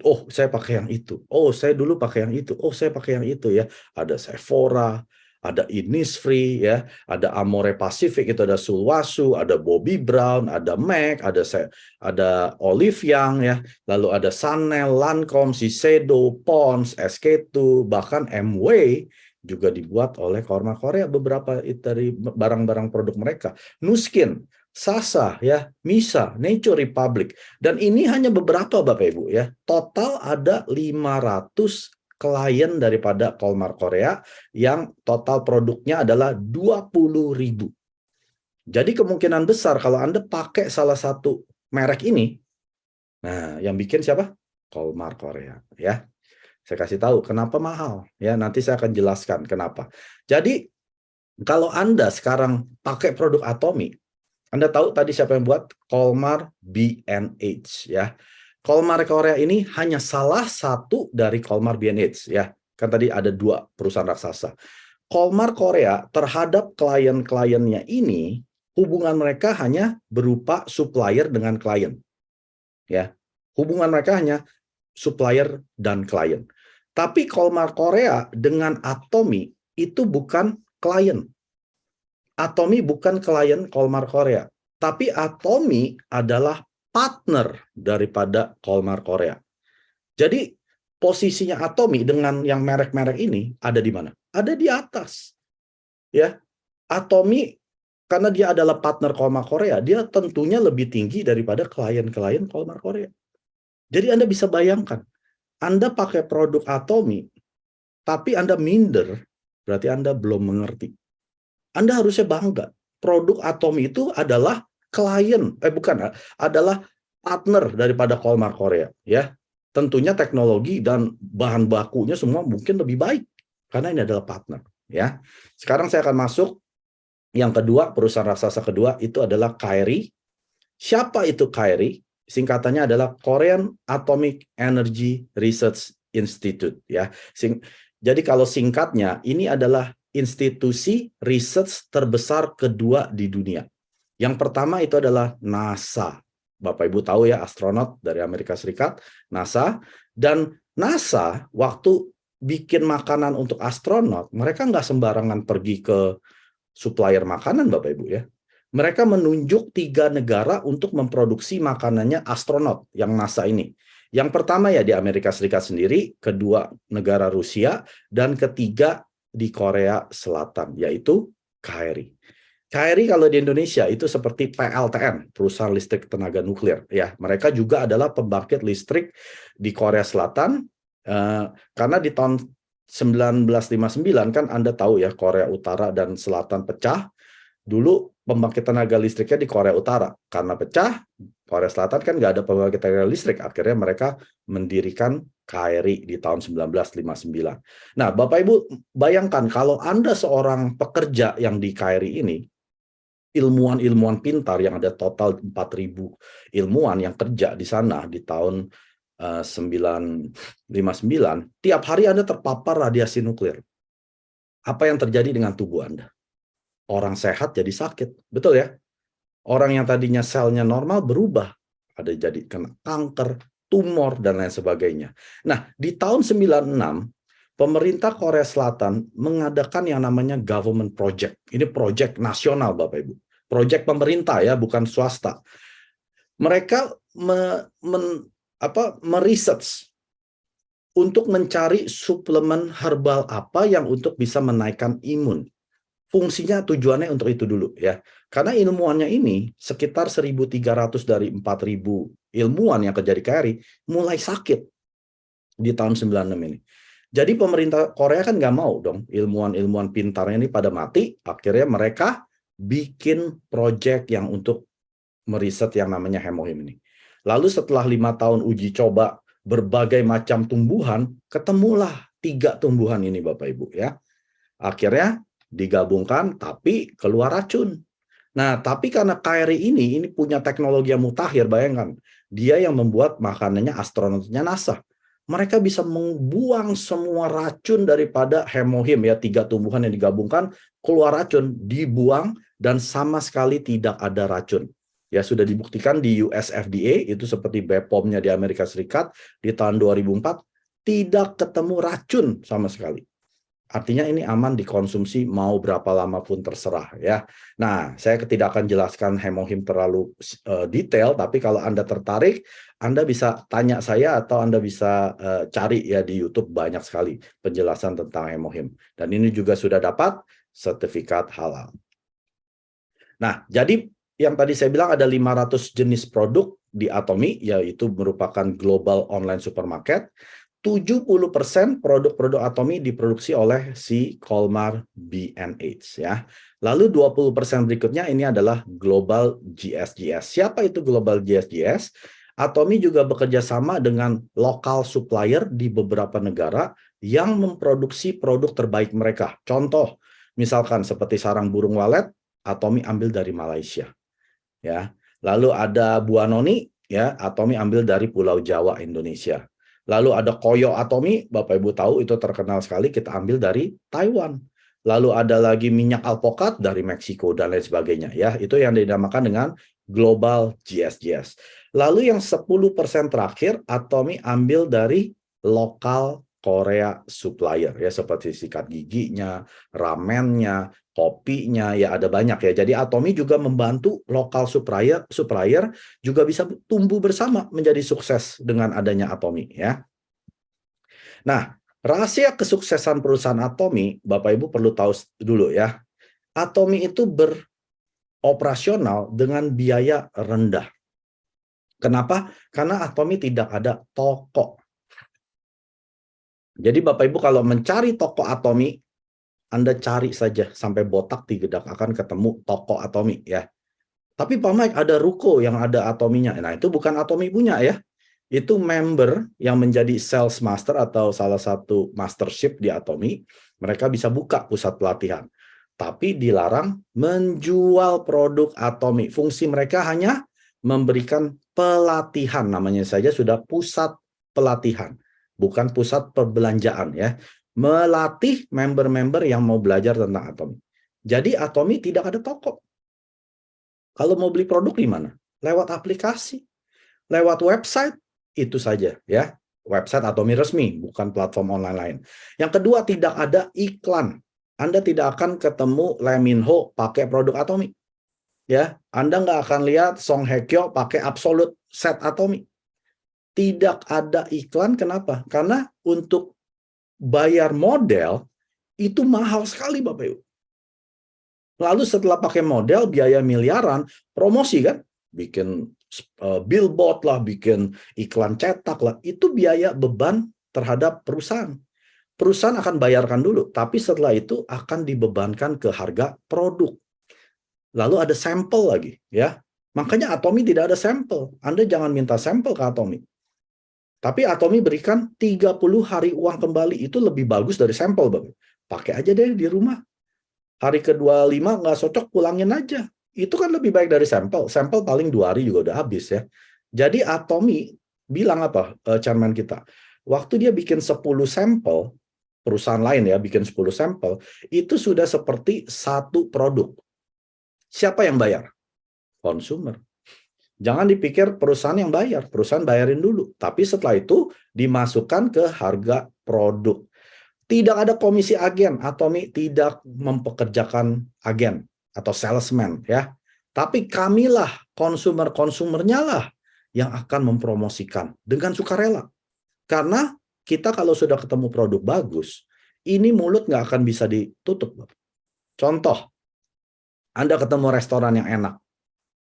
Oh, saya pakai yang itu. Oh, saya dulu pakai yang itu. Oh, saya pakai yang itu ya. Ada Sephora, ada Innisfree ya, ada Amore Pacific itu ada Sulwhasoo, ada Bobbi Brown, ada MAC, ada Olive Young ya, lalu ada Chanel, Lancome, Shiseido, Pond's, SK2, bahkan Amway juga dibuat oleh Colmar Korea beberapa dari barang-barang produk mereka. Nu Skin, Sasa ya, Misa, Nature Republic, dan ini hanya beberapa Bapak Ibu ya. Total ada 500 klien daripada Colmar Korea yang total produknya adalah 20.000. Jadi kemungkinan besar kalau Anda pakai salah satu merek ini, nah yang bikin siapa? Colmar Korea ya. Saya kasih tahu kenapa mahal ya, nanti saya akan jelaskan kenapa. Jadi kalau Anda sekarang pakai produk Atomi, Anda tahu tadi siapa yang buat? Colmar B&H ya. Colmar Korea ini hanya salah satu dari Colmar B&H ya. Kan tadi ada dua perusahaan raksasa. Colmar Korea terhadap klien-kliennya ini hubungan mereka hanya berupa supplier dengan klien. Ya. Hubungan mereka hanya supplier dan klien. Tapi Colmar Korea dengan Atomi itu bukan klien. Atomi bukan klien Colmar Korea, tapi Atomi adalah partner daripada Colmar Korea. Jadi posisinya Atomi dengan yang merek-merek ini ada di mana? Ada di atas. Ya. Atomi karena dia adalah partner Colmar Korea, dia tentunya lebih tinggi daripada klien-klien Colmar Korea. Jadi Anda bisa bayangkan, Anda pakai produk Atomi, tapi Anda minder, berarti Anda belum mengerti. Anda harusnya bangga. Produk Atomi itu adalah adalah partner daripada Colmar Korea, ya. Tentunya teknologi dan bahan bakunya semua mungkin lebih baik, karena ini adalah partner, ya. Sekarang saya akan masuk yang kedua, perusahaan raksasa kedua itu adalah KRI. Siapa itu KRI? Singkatannya adalah Korean Atomic Energy Research Institute, ya. Jadi kalau singkatnya, ini adalah institusi research terbesar kedua di dunia. Yang pertama itu adalah NASA. Bapak Ibu tahu ya, astronot dari Amerika Serikat, NASA. Dan NASA waktu bikin makanan untuk astronot, mereka nggak sembarangan pergi ke supplier makanan, Bapak Ibu ya. Mereka menunjuk 3 negara untuk memproduksi makanannya astronot yang NASA ini. Yang pertama ya di Amerika Serikat sendiri, kedua negara Rusia, dan ketiga di Korea Selatan, yaitu KRI. KRI kalau di Indonesia itu seperti PLTN, perusahaan listrik tenaga nuklir. Ya, mereka juga adalah pembangkit listrik di Korea Selatan, karena di tahun 1959 kan Anda tahu ya, Korea Utara dan Selatan pecah. Dulu pembangkit tenaga listriknya di Korea Utara. Karena pecah, Korea Selatan kan nggak ada pembangkit tenaga listrik. Akhirnya mereka mendirikan KRI di tahun 1959. Nah, Bapak Ibu bayangkan kalau Anda seorang pekerja yang di KRI ini, ilmuwan-ilmuwan pintar yang ada total 4.000 ilmuwan yang kerja di sana di tahun 1959, tiap hari Anda terpapar radiasi nuklir. Apa yang terjadi dengan tubuh Anda? Orang sehat jadi sakit, betul ya? Orang yang tadinya selnya normal berubah, ada jadi kena kanker, tumor, dan lain sebagainya. Nah, di tahun 96, pemerintah Korea Selatan mengadakan yang namanya government project. Ini project nasional, Bapak Ibu. Project pemerintah ya, bukan swasta. Mereka meresearch untuk mencari suplemen herbal apa yang untuk bisa menaikkan imun. Fungsinya, tujuannya untuk itu dulu ya. Karena ilmuwannya ini sekitar 1.300 dari 4.000 ilmuwan yang kerja di KRI mulai sakit di tahun 96 ini. Jadi pemerintah Korea kan nggak mau dong ilmuwan-ilmuwan pintarnya ini pada mati. Akhirnya mereka bikin proyek yang untuk meriset yang namanya hemohim ini. Lalu setelah 5 tahun uji coba berbagai macam tumbuhan, ketemulah 3 tumbuhan ini Bapak Ibu ya. Akhirnya digabungkan tapi keluar racun. Nah, tapi karena KRI ini punya teknologi yang mutakhir, bayangkan. Dia yang membuat makanannya astronotnya NASA. Mereka bisa membuang semua racun daripada hemohim ya, 3 tumbuhan yang digabungkan, keluar racun, dibuang dan sama sekali tidak ada racun. Ya sudah dibuktikan di US FDA, itu seperti BPOM-nya di Amerika Serikat di tahun 2004, tidak ketemu racun sama sekali. Artinya ini aman dikonsumsi mau berapa lama pun terserah ya. Nah, saya tidak akan jelaskan hemohim terlalu detail, tapi kalau Anda tertarik, Anda bisa tanya saya atau Anda bisa cari ya di YouTube, banyak sekali penjelasan tentang hemohim. Dan ini juga sudah dapat sertifikat halal. Nah, jadi yang tadi saya bilang ada 500 jenis produk di Atomy, yaitu merupakan global online supermarket. 70% produk-produk Atomy diproduksi oleh si Colmar B&H ya. Lalu 20% berikutnya ini adalah Global GSGS. Siapa itu Global GSGS? Atomy juga bekerja sama dengan lokal supplier di beberapa negara yang memproduksi produk terbaik mereka. Contoh, misalkan seperti sarang burung walet, Atomy ambil dari Malaysia. Ya. Lalu ada buah noni, ya, Atomy ambil dari Pulau Jawa, Indonesia. Lalu ada koyo Atomy, Bapak Ibu tahu itu terkenal sekali, kita ambil dari Taiwan. Lalu ada lagi minyak alpukat dari Meksiko dan lain sebagainya ya. Itu yang dinamakan dengan Global GSGS. Lalu yang 10% terakhir Atomy ambil dari lokal Korea supplier ya, seperti sikat giginya, ramennya, kopinya ya, ada banyak ya. Jadi Atomy juga membantu lokal supplier juga bisa tumbuh bersama menjadi sukses dengan adanya Atomy ya. Nah, rahasia kesuksesan perusahaan Atomy, Bapak Ibu perlu tahu dulu ya. Atomy itu beroperasional dengan biaya rendah. Kenapa? Karena Atomy tidak ada toko. Jadi Bapak Ibu kalau mencari toko Atomy, Anda cari saja sampai botak digedak akan ketemu toko Atomy ya. Tapi Pak Mike ada ruko yang ada Atomy-nya. Nah, itu bukan Atomy punya ya. Itu member yang menjadi sales master atau salah satu mastership di Atomy, mereka bisa buka pusat pelatihan. Tapi dilarang menjual produk Atomy. Fungsi mereka hanya memberikan pelatihan, namanya saja sudah pusat pelatihan, bukan pusat perbelanjaan ya. Melatih member-member yang mau belajar tentang Atomy. Jadi Atomy tidak ada toko. Kalau mau beli produk di mana? Lewat aplikasi, lewat website, itu saja ya. Website Atomy resmi, bukan platform online lain. Yang kedua, tidak ada iklan. Anda tidak akan ketemu Lee Min Ho pakai produk Atomy. Ya, Anda nggak akan lihat Song Hye Kyo pakai Absolute Set Atomy. Tidak ada iklan, kenapa? Karena untuk bayar model itu mahal sekali Bapak Ibu. Lalu setelah pakai model, biaya miliaran, promosi kan? Bikin billboard lah, bikin iklan cetak lah. Itu biaya beban terhadap perusahaan. Perusahaan akan bayarkan dulu, tapi setelah itu akan dibebankan ke harga produk. Lalu ada sampel lagi, ya. Makanya Atomy tidak ada sampel. Anda jangan minta sampel ke Atomy. Tapi Atomy berikan 30 hari uang kembali. Itu lebih bagus dari sampel, Bapak. Pakai aja deh di rumah. Hari ke-25 nggak cocok, pulangin aja. Itu kan lebih baik dari sampel. Sampel paling 2 hari juga udah habis ya. Jadi Atomy bilang apa, chairman kita? Waktu dia bikin 10 sampel, perusahaan lain ya bikin 10 sampel, itu sudah seperti satu produk. Siapa yang bayar? Konsumer. Jangan dipikir perusahaan yang bayar. Perusahaan bayarin dulu. Tapi setelah itu dimasukkan ke harga produk. Tidak ada komisi agen. Atomy tidak mempekerjakan agen atau salesman ya. Tapi kamilah konsumernya lah yang akan mempromosikan dengan sukarela. Karena kita kalau sudah ketemu produk bagus, ini mulut nggak akan bisa ditutup. Contoh, Anda ketemu restoran yang enak,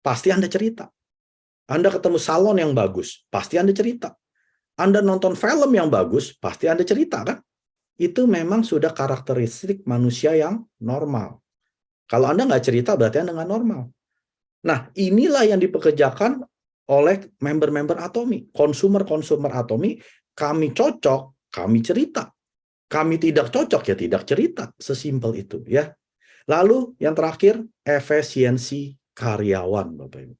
pasti Anda cerita. Anda ketemu salon yang bagus, pasti Anda cerita. Anda nonton film yang bagus, pasti Anda cerita kan? Itu memang sudah karakteristik manusia yang normal. Kalau Anda nggak cerita, berarti Anda nggak normal. Nah, inilah yang dipekerjakan oleh member-member Atomy. Konsumer-konsumer Atomy, kami cocok, kami cerita. Kami tidak cocok, ya tidak cerita. Sesimpel itu ya. Lalu yang terakhir, efisiensi karyawan, Bapak Ibu.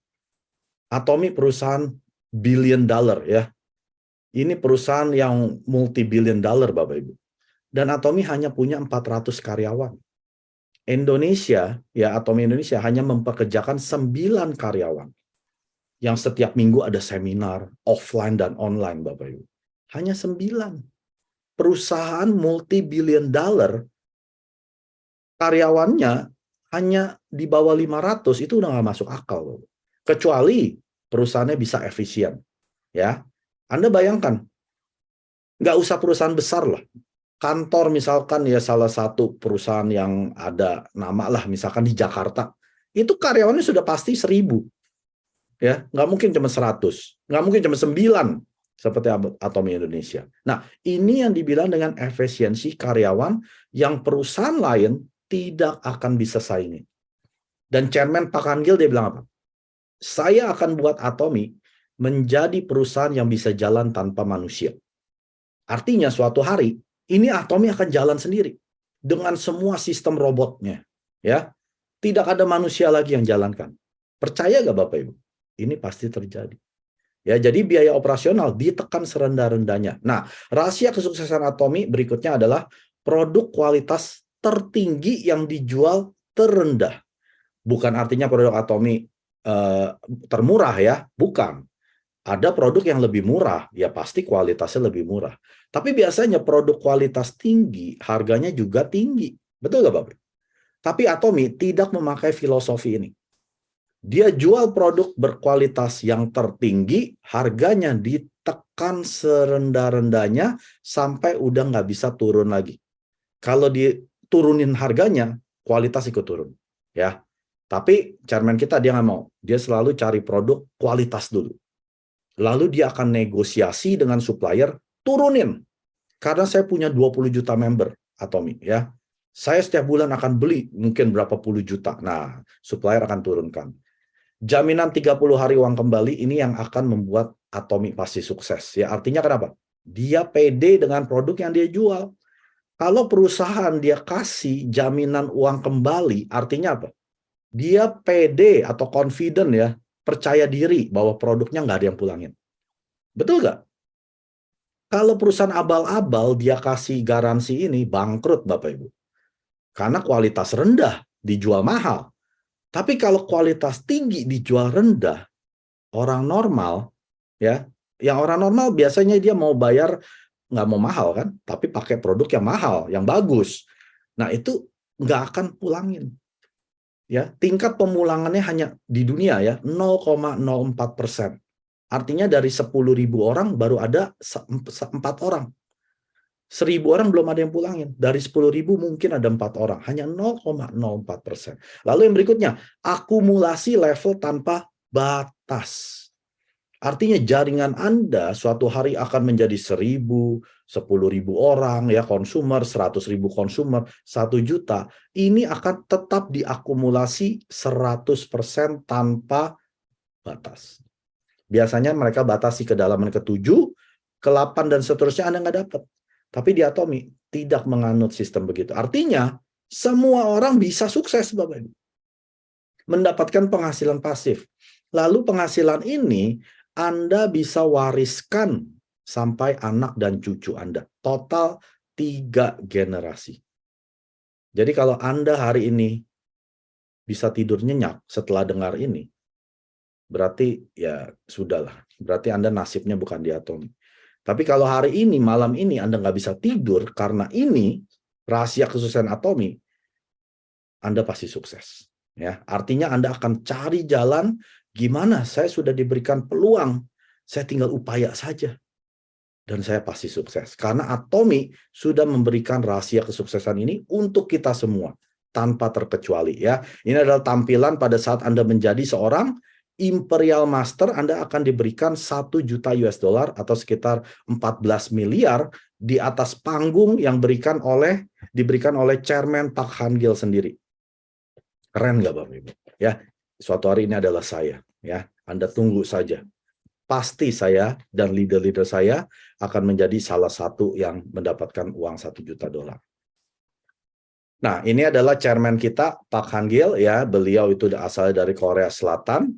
Atomy perusahaan billion dollar ya. Ini perusahaan yang multi-billion dollar, Bapak Ibu. Dan Atomy hanya punya 400 karyawan. Indonesia, ya Atomy Indonesia hanya mempekerjakan 9 karyawan. Yang setiap minggu ada seminar, offline dan online, Bapak Ibu. Hanya 9. Perusahaan multi-billion dollar, karyawannya hanya di bawah 500, itu udah nggak masuk akal, Bapak. Kecuali perusahaannya bisa efisien. Ya, Anda bayangkan, nggak usah perusahaan besar lah. Kantor misalkan ya salah satu perusahaan yang ada nama lah, misalkan di Jakarta, itu karyawannya sudah pasti 1000. Ya, nggak mungkin cuma 100, nggak mungkin cuma 9 seperti Atomy Indonesia. Nah, ini yang dibilang dengan efisiensi karyawan yang perusahaan lain tidak akan bisa saingi. Dan Chairman Pak Kanggil dia bilang apa? Saya akan buat Atomy menjadi perusahaan yang bisa jalan tanpa manusia. Artinya suatu hari ini Atomy akan jalan sendiri dengan semua sistem robotnya, ya. Tidak ada manusia lagi yang jalankan. Percaya gak Bapak Ibu? Ini pasti terjadi. Ya, jadi biaya operasional ditekan serendah-rendahnya. Nah, rahasia kesuksesan Atomy berikutnya adalah produk kualitas tertinggi yang dijual terendah. Bukan artinya produk Atomy termurah ya, bukan. Ada produk yang lebih murah, ya pasti kualitasnya lebih murah. Tapi biasanya produk kualitas tinggi, harganya juga tinggi. Betul nggak Bapak? Tapi Atomy tidak memakai filosofi ini. Dia jual produk berkualitas yang tertinggi, harganya ditekan serendah-rendahnya sampai udah nggak bisa turun lagi. Kalau diturunin harganya, kualitas ikut turun. Ya. Tapi chairman kita dia nggak mau. Dia selalu cari produk kualitas dulu. Lalu dia akan negosiasi dengan supplier, turunin. Karena saya punya 20 juta member Atomy ya. Saya setiap bulan akan beli mungkin berapa puluh juta. Nah, supplier akan turunkan. Jaminan 30 hari uang kembali ini yang akan membuat Atomi pasti sukses. Ya, artinya kenapa? Dia pede dengan produk yang dia jual. Kalau perusahaan dia kasih jaminan uang kembali, artinya apa? Dia pede atau confident ya, percaya diri bahwa produknya nggak ada yang pulangin. Betul nggak? Kalau perusahaan abal-abal dia kasih garansi ini, bangkrut Bapak Ibu. Karena kualitas rendah dijual mahal. Tapi kalau kualitas tinggi dijual rendah, orang normal, ya, yang orang normal biasanya dia mau bayar nggak mau mahal kan, tapi pakai produk yang mahal, yang bagus. Nah itu nggak akan pulangin. Ya, tingkat pemulangannya hanya di dunia ya 0,04%. Artinya dari 10.000 orang baru ada 4 orang. 1.000 orang belum ada yang pulangin. Dari 10.000 mungkin ada 4 orang. Hanya 0,04%. Lalu yang berikutnya, akumulasi level tanpa batas. Artinya jaringan Anda suatu hari akan menjadi 1.000, 10.000 orang, ya konsumer, 100.000 konsumer, 1 juta. Ini akan tetap diakumulasi 100% tanpa batas. Biasanya mereka batasi kedalaman ke-7, ke-8, dan seterusnya Anda nggak dapat. Tapi di Atomi tidak menganut sistem begitu. Artinya, semua orang bisa sukses, Bapak Ibu. Mendapatkan penghasilan pasif. Lalu penghasilan ini Anda bisa wariskan sampai anak dan cucu Anda. Total 3 generasi. Jadi kalau Anda hari ini bisa tidur nyenyak setelah dengar ini, berarti ya sudahlah. Berarti Anda nasibnya bukan di Atomi. Tapi kalau hari ini, malam ini Anda nggak bisa tidur karena ini rahasia kesuksesan Atomi, Anda pasti sukses. Ya, artinya Anda akan cari jalan gimana saya sudah diberikan peluang, saya tinggal upaya saja. Dan saya pasti sukses. Karena Atomi sudah memberikan rahasia kesuksesan ini untuk kita semua. Tanpa terkecuali ya. Ini adalah tampilan pada saat Anda menjadi seorang Imperial Master, Anda akan diberikan 1 juta US dollar atau sekitar 14 miliar di atas panggung yang diberikan oleh Chairman Park Han-gil sendiri. Keren nggak Bapak Ibu? Ya, suatu hari ini adalah saya. Ya, Anda tunggu saja. Pasti saya dan leader-leader saya akan menjadi salah satu yang mendapatkan uang 1 juta dolar. Nah, ini adalah chairman kita, Park Han-gil, ya. Beliau itu asalnya dari Korea Selatan.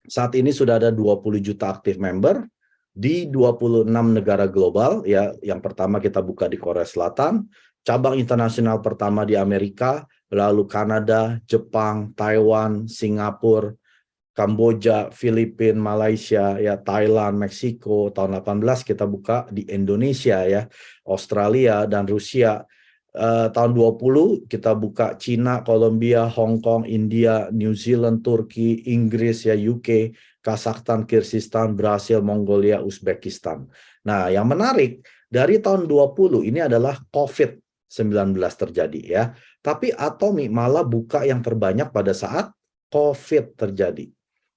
Saat ini sudah ada 20 juta aktif member di 26 negara global, ya. Yang pertama kita buka di Korea Selatan, cabang internasional pertama di Amerika, lalu Kanada, Jepang, Taiwan, Singapura, Kamboja, Filipina, Malaysia, ya Thailand, Meksiko. Tahun 18 kita buka di Indonesia, ya, Australia dan Rusia. Tahun 20 kita buka Cina, Kolombia, Hong Kong, India, New Zealand, Turki, Inggris, ya UK, Kazakhstan, Kyrgyzstan, Brasil, Mongolia, Uzbekistan. Nah, yang menarik dari tahun 20 ini adalah COVID-19 terjadi, ya. Tapi Atomi malah buka yang terbanyak pada saat COVID terjadi.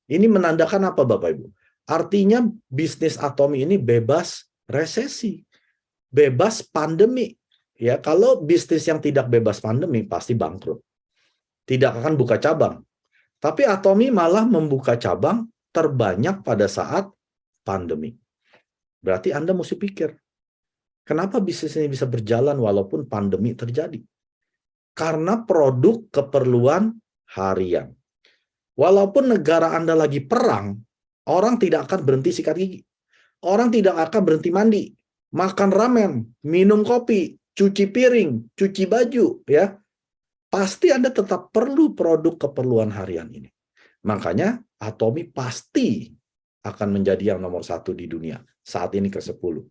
Ini menandakan apa Bapak Ibu? Artinya bisnis Atomi ini bebas resesi, bebas pandemi. Ya, kalau bisnis yang tidak bebas pandemi pasti bangkrut. Tidak akan buka cabang. Tapi Atomi malah membuka cabang terbanyak pada saat pandemi. Berarti Anda mesti pikir, kenapa bisnis ini bisa berjalan walaupun pandemi terjadi? Karena produk keperluan harian. Walaupun negara Anda lagi perang, orang tidak akan berhenti sikat gigi. Orang tidak akan berhenti mandi, makan ramen, minum kopi, cuci piring, cuci baju, ya. Pasti Anda tetap perlu produk keperluan harian ini. Makanya Atomi pasti akan menjadi yang nomor 1 di dunia. Saat ini ke-10.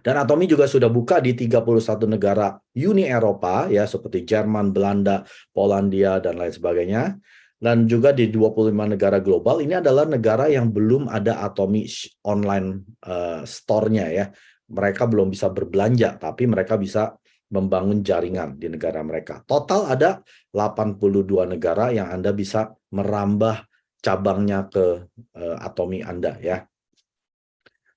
Dan Atomi juga sudah buka di 31 negara Uni Eropa, ya, seperti Jerman, Belanda, Polandia, dan lain sebagainya. Dan juga di 25 negara global. Ini adalah negara yang belum ada Atomi online store-nya, ya. Mereka belum bisa berbelanja, tapi mereka bisa membangun jaringan di negara mereka. Total ada 82 negara yang Anda bisa merambah cabangnya ke Atomi Anda, ya.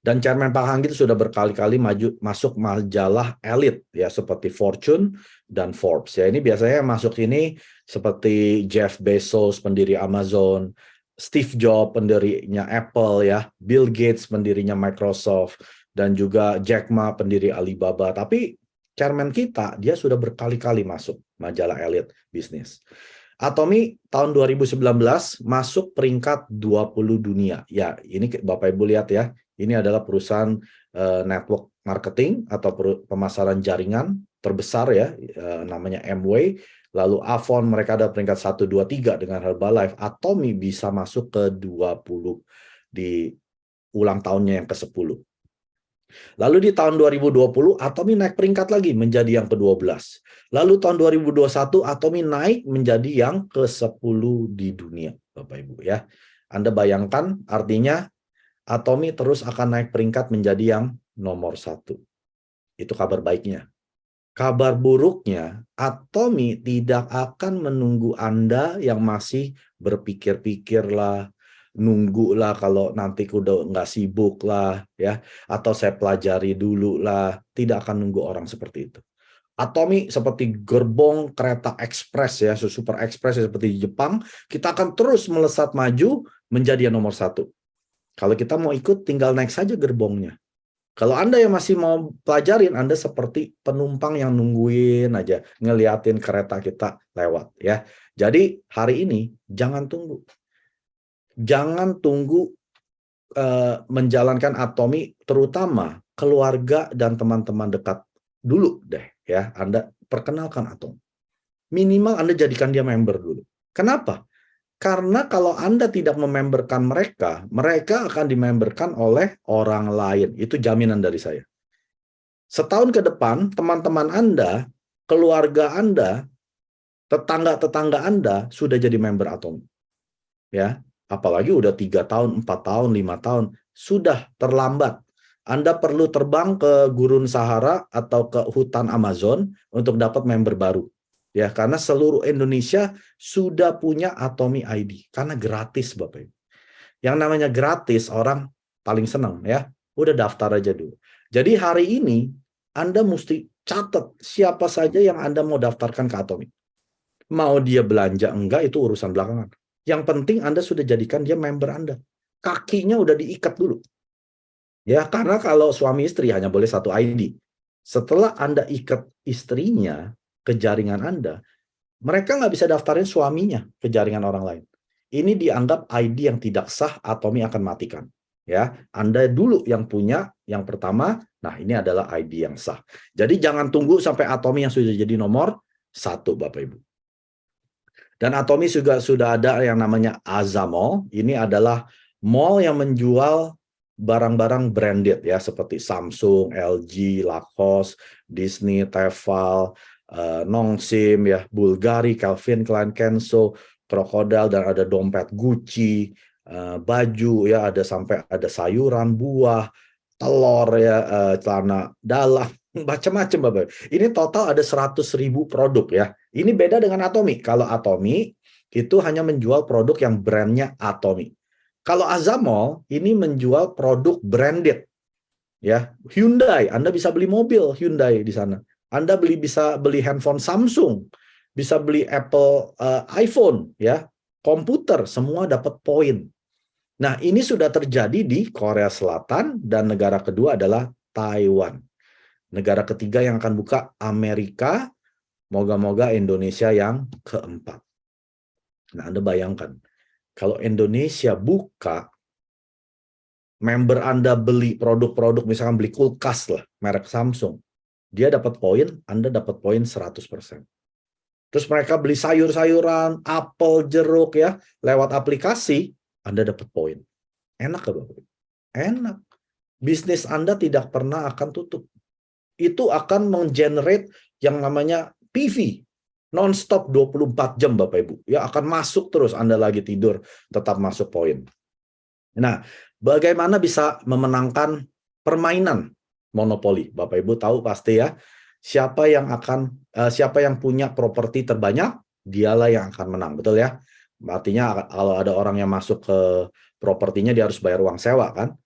Dan Chairman Pak Hang itu sudah berkali-kali masuk majalah elit ya seperti Fortune dan Forbes. Ya ini biasanya masuk ini seperti Jeff Bezos pendiri Amazon, Steve Jobs pendirinya Apple ya, Bill Gates pendirinya Microsoft dan juga Jack Ma pendiri Alibaba. Tapi Chairman kita dia sudah berkali-kali masuk majalah elit bisnis. Atomy tahun 2019 masuk peringkat 20 dunia. Ya, ini Bapak Ibu lihat ya. Ini adalah perusahaan network marketing atau pemasaran jaringan terbesar ya, namanya Amway. Lalu Avon mereka ada peringkat 1, 2, 3 dengan Herbalife. Atomy bisa masuk ke 20 di ulang tahunnya yang ke-10. Lalu di tahun 2020 Atomy naik peringkat lagi menjadi yang ke-12. Lalu tahun 2021 Atomy naik menjadi yang ke-10 di dunia, Bapak Ibu ya. Anda bayangkan artinya Atomy terus akan naik peringkat menjadi yang nomor 1. Itu kabar baiknya. Kabar buruknya, Atomy tidak akan menunggu Anda yang masih berpikir-pikir lah, nunggu lah kalau nanti udah nggak sibuk lah, ya, atau saya pelajari dulu lah. Tidak akan nunggu orang seperti itu. Atomy seperti gerbong kereta ekspres ya, super ekspres seperti di Jepang, kita akan terus melesat maju menjadi yang nomor 1. Kalau kita mau ikut, tinggal naik saja gerbongnya. Kalau Anda yang masih mau pelajarin, Anda seperti penumpang yang nungguin aja, ngeliatin kereta kita lewat ya. Jadi hari ini jangan tunggu. Jangan tunggu menjalankan Atomy, terutama keluarga dan teman-teman dekat dulu deh ya. Anda perkenalkan Atomy. Minimal Anda jadikan dia member dulu. Kenapa? Karena kalau Anda tidak mememberkan mereka, mereka akan dimemberkan oleh orang lain. Itu jaminan dari saya. Setahun ke depan, teman-teman Anda, keluarga Anda, tetangga-tetangga Anda sudah jadi member Atomy. Ya, apalagi udah 3 tahun, 4 tahun, 5 tahun, sudah terlambat. Anda perlu terbang ke gurun Sahara atau ke hutan Amazon untuk dapat member baru. Ya, karena seluruh Indonesia sudah punya Atomy ID karena gratis, Bapak Ibu. Yang namanya gratis orang paling senang ya. Udah daftar aja dulu. Jadi hari ini Anda mesti catat siapa saja yang Anda mau daftarkan ke Atomy. Mau dia belanja enggak itu urusan belakangan. Yang penting Anda sudah jadikan dia member Anda. Kakinya udah diikat dulu. Ya, karena kalau suami istri hanya boleh 1 ID. Setelah Anda ikat istrinya ke jaringan Anda, mereka nggak bisa daftarin suaminya ke jaringan orang lain. Ini dianggap ID yang tidak sah, Atomy akan matikan. Ya, Anda dulu yang punya yang pertama. Nah, ini adalah ID yang sah. Jadi jangan tunggu sampai Atomy yang sudah jadi nomor 1, Bapak Ibu. Dan Atomy juga sudah ada yang namanya Azamall. Ini adalah mall yang menjual barang-barang branded ya seperti Samsung, LG, Lacoste, Disney, Tefal, Nongshim ya, Bulgari, Calvin Klein, Kenzo, Crocodile, dan ada dompet Gucci, baju ya, ada sampai ada sayuran, buah, telur ya, celana dalam, macam-macam Bapak. Ini total ada 100.000 produk ya. Ini beda dengan Atomy. Kalau Atomy itu hanya menjual produk yang brandnya Atomy. Kalau Azamall ini menjual produk branded. Ya, Hyundai, Anda bisa beli mobil Hyundai di sana. Anda bisa beli handphone Samsung, bisa beli Apple iPhone ya, komputer, semua dapat poin. Nah, ini sudah terjadi di Korea Selatan dan negara kedua adalah Taiwan. Negara ketiga yang akan buka Amerika, moga-moga Indonesia yang keempat. Nah, Anda bayangkan, kalau Indonesia buka, member Anda beli produk-produk, misalkan beli kulkas lah, merek Samsung, dia dapat poin, Anda dapat poin 100%. Terus mereka beli sayur-sayuran, apel, jeruk ya, lewat aplikasi, Anda dapat poin. Enak gak Bapak? Enak. Bisnis Anda tidak pernah akan tutup. Itu akan menggenerate yang namanya PV, non-stop 24 jam Bapak Ibu. Ya akan masuk terus, Anda lagi tidur, tetap masuk poin. Nah, bagaimana bisa memenangkan permainan monopoli? Bapak Ibu tahu pasti ya, siapa yang punya properti terbanyak, dialah yang akan menang, betul ya? Artinya kalau ada orang yang masuk ke propertinya, dia harus bayar uang sewa kan?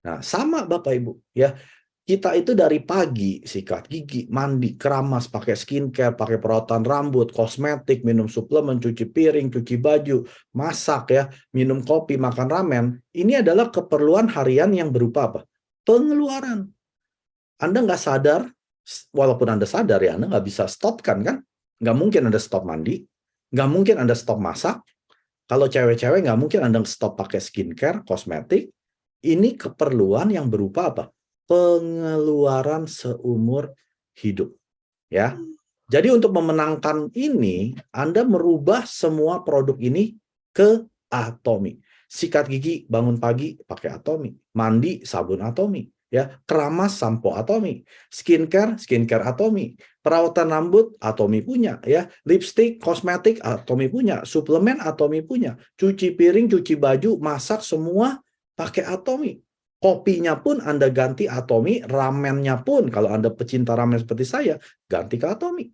Nah, sama Bapak Ibu, ya. Kita itu dari pagi sikat gigi, mandi, keramas, pakai skincare, pakai perawatan rambut, kosmetik, minum suplemen, cuci piring, cuci baju, masak ya, minum kopi, makan ramen. Ini adalah keperluan harian yang berupa apa? Pengeluaran. Anda nggak sadar, walaupun Anda sadar ya, Anda nggak bisa stop kan? Nggak mungkin Anda stop mandi, nggak mungkin Anda stop masak. Kalau cewek-cewek nggak mungkin Anda stop pakai skincare, kosmetik. Ini keperluan yang berupa apa? Pengeluaran seumur hidup. Ya. Jadi untuk memenangkan ini, Anda merubah semua produk ini ke Atomy. Sikat gigi bangun pagi pakai Atomy, mandi sabun Atomy, ya, keramas sampo Atomy, skincare Atomy, perawatan rambut Atomy punya, ya, lipstick, kosmetik Atomy punya, suplemen Atomy punya, cuci piring, cuci baju, masak semua pakai Atomy. Kopinya pun Anda ganti Atomy, ramennya pun kalau Anda pecinta ramen seperti saya, ganti ke Atomy.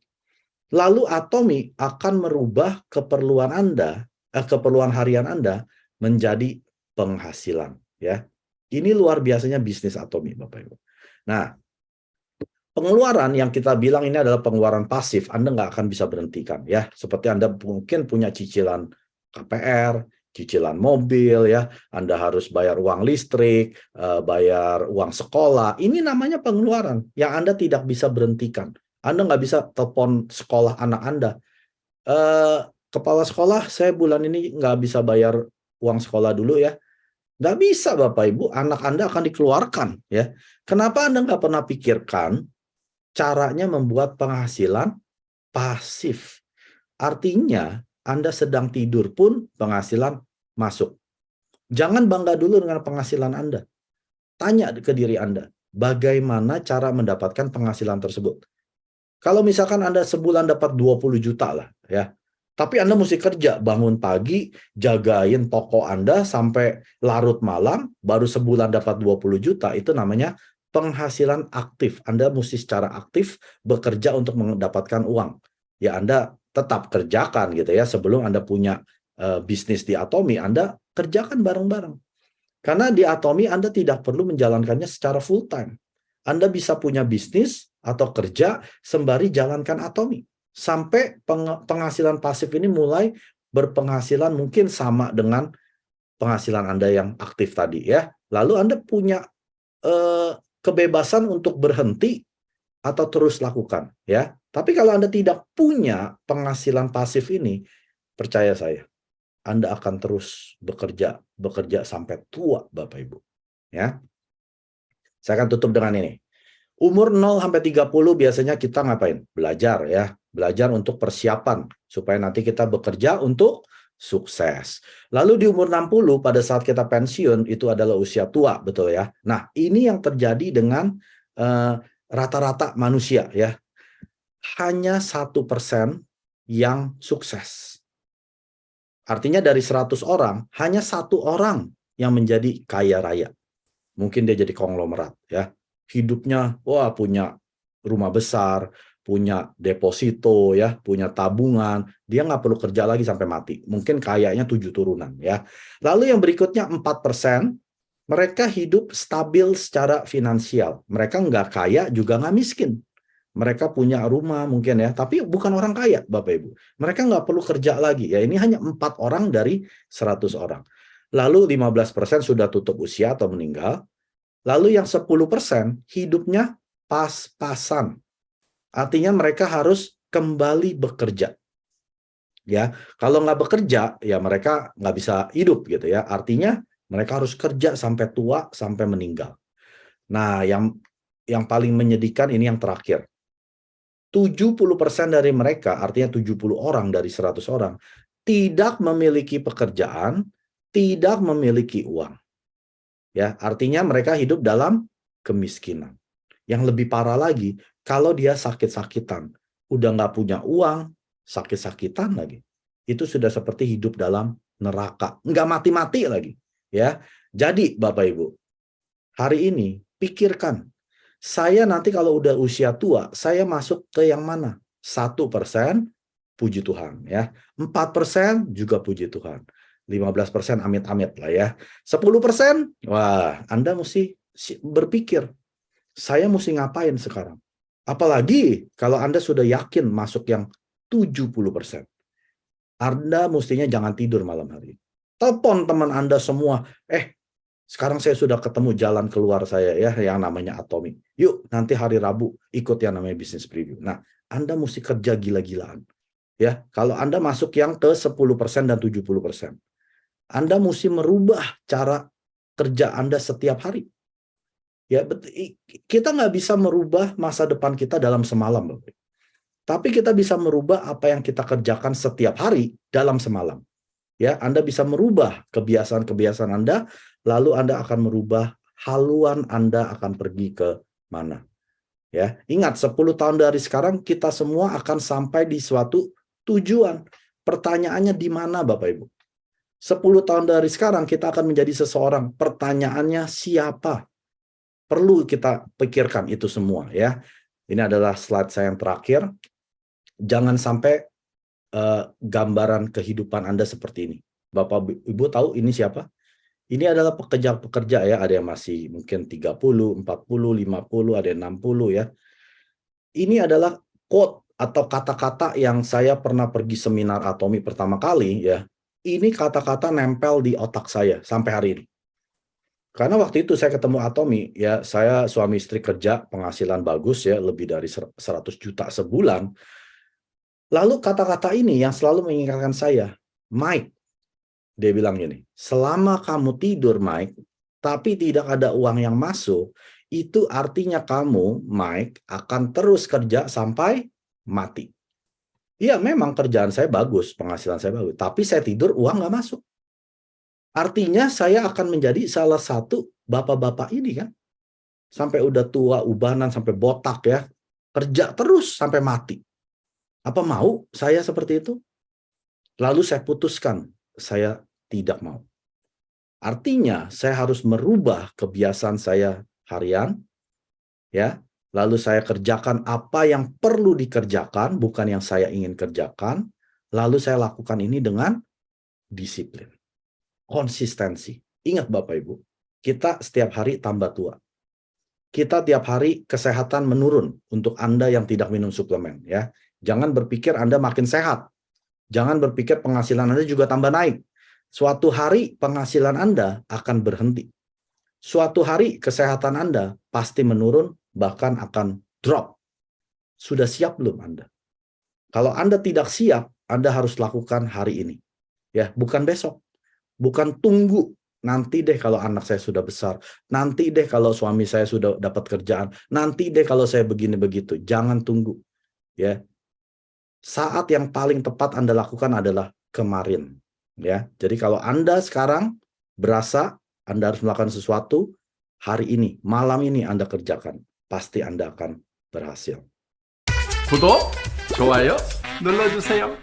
Lalu Atomy akan merubah keperluan Anda, keperluan harian Anda menjadi penghasilan, ya. Ini luar biasanya bisnis Atomy, Bapak Ibu. Nah, pengeluaran yang kita bilang ini adalah pengeluaran pasif, Anda nggak akan bisa berhentikan, ya. Seperti Anda mungkin punya cicilan KPR, cicilan mobil, ya, Anda harus bayar uang listrik, bayar uang sekolah. Ini namanya pengeluaran yang Anda tidak bisa berhentikan. Anda nggak bisa telepon sekolah anak Anda. Kepala sekolah, saya bulan ini nggak bisa bayar uang sekolah dulu ya. Nggak bisa Bapak Ibu, anak Anda akan dikeluarkan ya. Kenapa Anda nggak pernah pikirkan caranya membuat penghasilan pasif? Artinya Anda sedang tidur pun penghasilan masuk. Jangan bangga dulu dengan penghasilan Anda. Tanya ke diri Anda, bagaimana cara mendapatkan penghasilan tersebut? Kalau misalkan Anda sebulan dapat 20 juta lah, ya. Tapi Anda mesti kerja, bangun pagi, jagain toko Anda sampai larut malam, baru sebulan dapat 20 juta, itu namanya penghasilan aktif. Anda mesti secara aktif bekerja untuk mendapatkan uang. Ya Anda tetap kerjakan gitu ya, sebelum Anda punya bisnis di Atomy, Anda kerjakan bareng-bareng. Karena di Atomy Anda tidak perlu menjalankannya secara full time. Anda bisa punya bisnis atau kerja sembari jalankan Atomy. Sampai penghasilan pasif ini mulai berpenghasilan mungkin sama dengan penghasilan Anda yang aktif tadi ya. Lalu Anda punya kebebasan untuk berhenti atau terus lakukan ya. Tapi kalau Anda tidak punya penghasilan pasif ini, percaya saya, Anda akan terus bekerja sampai tua Bapak Ibu. Ya. Saya akan tutup dengan ini. Umur 0 sampai 30 biasanya kita ngapain? Belajar ya. Belajar untuk persiapan supaya nanti kita bekerja untuk sukses. Lalu di umur 60 pada saat kita pensiun itu adalah usia tua, betul ya. Nah, ini yang terjadi dengan rata-rata manusia ya. Hanya 1% yang sukses. Artinya dari 100 orang, hanya 1 orang yang menjadi kaya raya. Mungkin dia jadi konglomerat ya. Hidupnya wah punya rumah besar, punya deposito ya, punya tabungan, dia nggak perlu kerja lagi sampai mati. Mungkin kayaknya 7 turunan ya. Lalu yang berikutnya 4%, mereka hidup stabil secara finansial. Mereka nggak kaya juga nggak miskin. Mereka punya rumah mungkin ya, tapi bukan orang kaya Bapak Ibu. Mereka nggak perlu kerja lagi ya. Ini hanya 4 orang dari 100 orang. Lalu 15% sudah tutup usia atau meninggal. Lalu yang 10% hidupnya pas-pasan. Artinya mereka harus kembali bekerja. Ya, kalau nggak bekerja, ya mereka nggak bisa hidup gitu ya. Artinya mereka harus kerja sampai tua, sampai meninggal. Nah, yang paling menyedihkan ini yang terakhir. 70% dari mereka, artinya 70 orang dari 100 orang, tidak memiliki pekerjaan, tidak memiliki uang. Ya, artinya mereka hidup dalam kemiskinan. Yang lebih parah lagi, kalau dia sakit-sakitan, udah nggak punya uang, sakit-sakitan lagi, itu sudah seperti hidup dalam neraka, nggak mati-mati lagi. Ya, jadi Bapak Ibu, hari ini pikirkan, saya nanti kalau udah usia tua, saya masuk ke yang mana? 1%, puji Tuhan ya. 4% juga puji Tuhan. 15% amit-amit lah ya. 10%, wah, Anda mesti berpikir, saya mesti ngapain sekarang? Apalagi kalau Anda sudah yakin masuk yang 70%. Anda mestinya jangan tidur malam hari. Telepon teman Anda semua, sekarang saya sudah ketemu jalan keluar saya ya, yang namanya Atomi. Yuk, nanti hari Rabu ikut yang namanya business preview. Nah, Anda mesti kerja gila-gilaan. Ya, kalau Anda masuk yang ke 10% dan 70%. Anda mesti merubah cara kerja Anda setiap hari. Ya, kita nggak bisa merubah masa depan kita dalam semalam, Bapak. Tapi kita bisa merubah apa yang kita kerjakan setiap hari dalam semalam. Ya, Anda bisa merubah kebiasaan-kebiasaan Anda, lalu Anda akan merubah haluan Anda akan pergi ke mana. Ya, ingat 10 tahun dari sekarang kita semua akan sampai di suatu tujuan. Pertanyaannya di mana, Bapak Ibu? 10 tahun dari sekarang kita akan menjadi seseorang. Pertanyaannya siapa? Perlu kita pikirkan itu semua ya. Ini adalah slide saya yang terakhir. Jangan sampai gambaran kehidupan Anda seperti ini. Bapak Ibu tahu ini siapa? Ini adalah pekerja-pekerja ya, ada yang masih mungkin 30, 40, 50, ada yang 60 ya. Ini adalah quote atau kata-kata yang saya pernah pergi seminar Atomi pertama kali ya. Ini kata-kata nempel di otak saya sampai hari ini. Karena waktu itu saya ketemu Atomi, ya saya suami istri kerja, penghasilan bagus ya, lebih dari 100 juta sebulan. Lalu kata-kata ini yang selalu mengingatkan saya, Mike, dia bilang gini, selama kamu tidur Mike, tapi tidak ada uang yang masuk, itu artinya kamu, Mike, akan terus kerja sampai mati. Iya memang kerjaan saya bagus, penghasilan saya bagus, tapi saya tidur uang nggak masuk. Artinya saya akan menjadi salah satu bapak-bapak ini kan. Sampai udah tua, ubanan, sampai botak ya. Kerja terus sampai mati. Apa mau saya seperti itu? Lalu saya putuskan, saya tidak mau. Artinya saya harus merubah kebiasaan saya harian. Ya, lalu saya kerjakan apa yang perlu dikerjakan, bukan yang saya ingin kerjakan. Lalu saya lakukan ini dengan disiplin. Konsistensi. Ingat Bapak Ibu, kita setiap hari tambah tua. Kita tiap hari kesehatan menurun untuk Anda yang tidak minum suplemen ya. Jangan berpikir Anda makin sehat. Jangan berpikir penghasilan Anda juga tambah naik. Suatu hari penghasilan Anda akan berhenti. Suatu hari kesehatan Anda pasti menurun, bahkan akan drop. Sudah siap belum Anda? Kalau Anda tidak siap, Anda harus lakukan hari ini. Ya, bukan besok. Bukan tunggu, nanti deh kalau anak saya sudah besar, nanti deh kalau suami saya sudah dapat kerjaan, nanti deh kalau saya begini begitu. Jangan tunggu. Ya. Saat yang paling tepat Anda lakukan adalah kemarin. Ya. Jadi kalau Anda sekarang berasa Anda harus melakukan sesuatu, hari ini, malam ini Anda kerjakan. Pasti Anda akan berhasil. 구독, 좋아요 눌러주세요.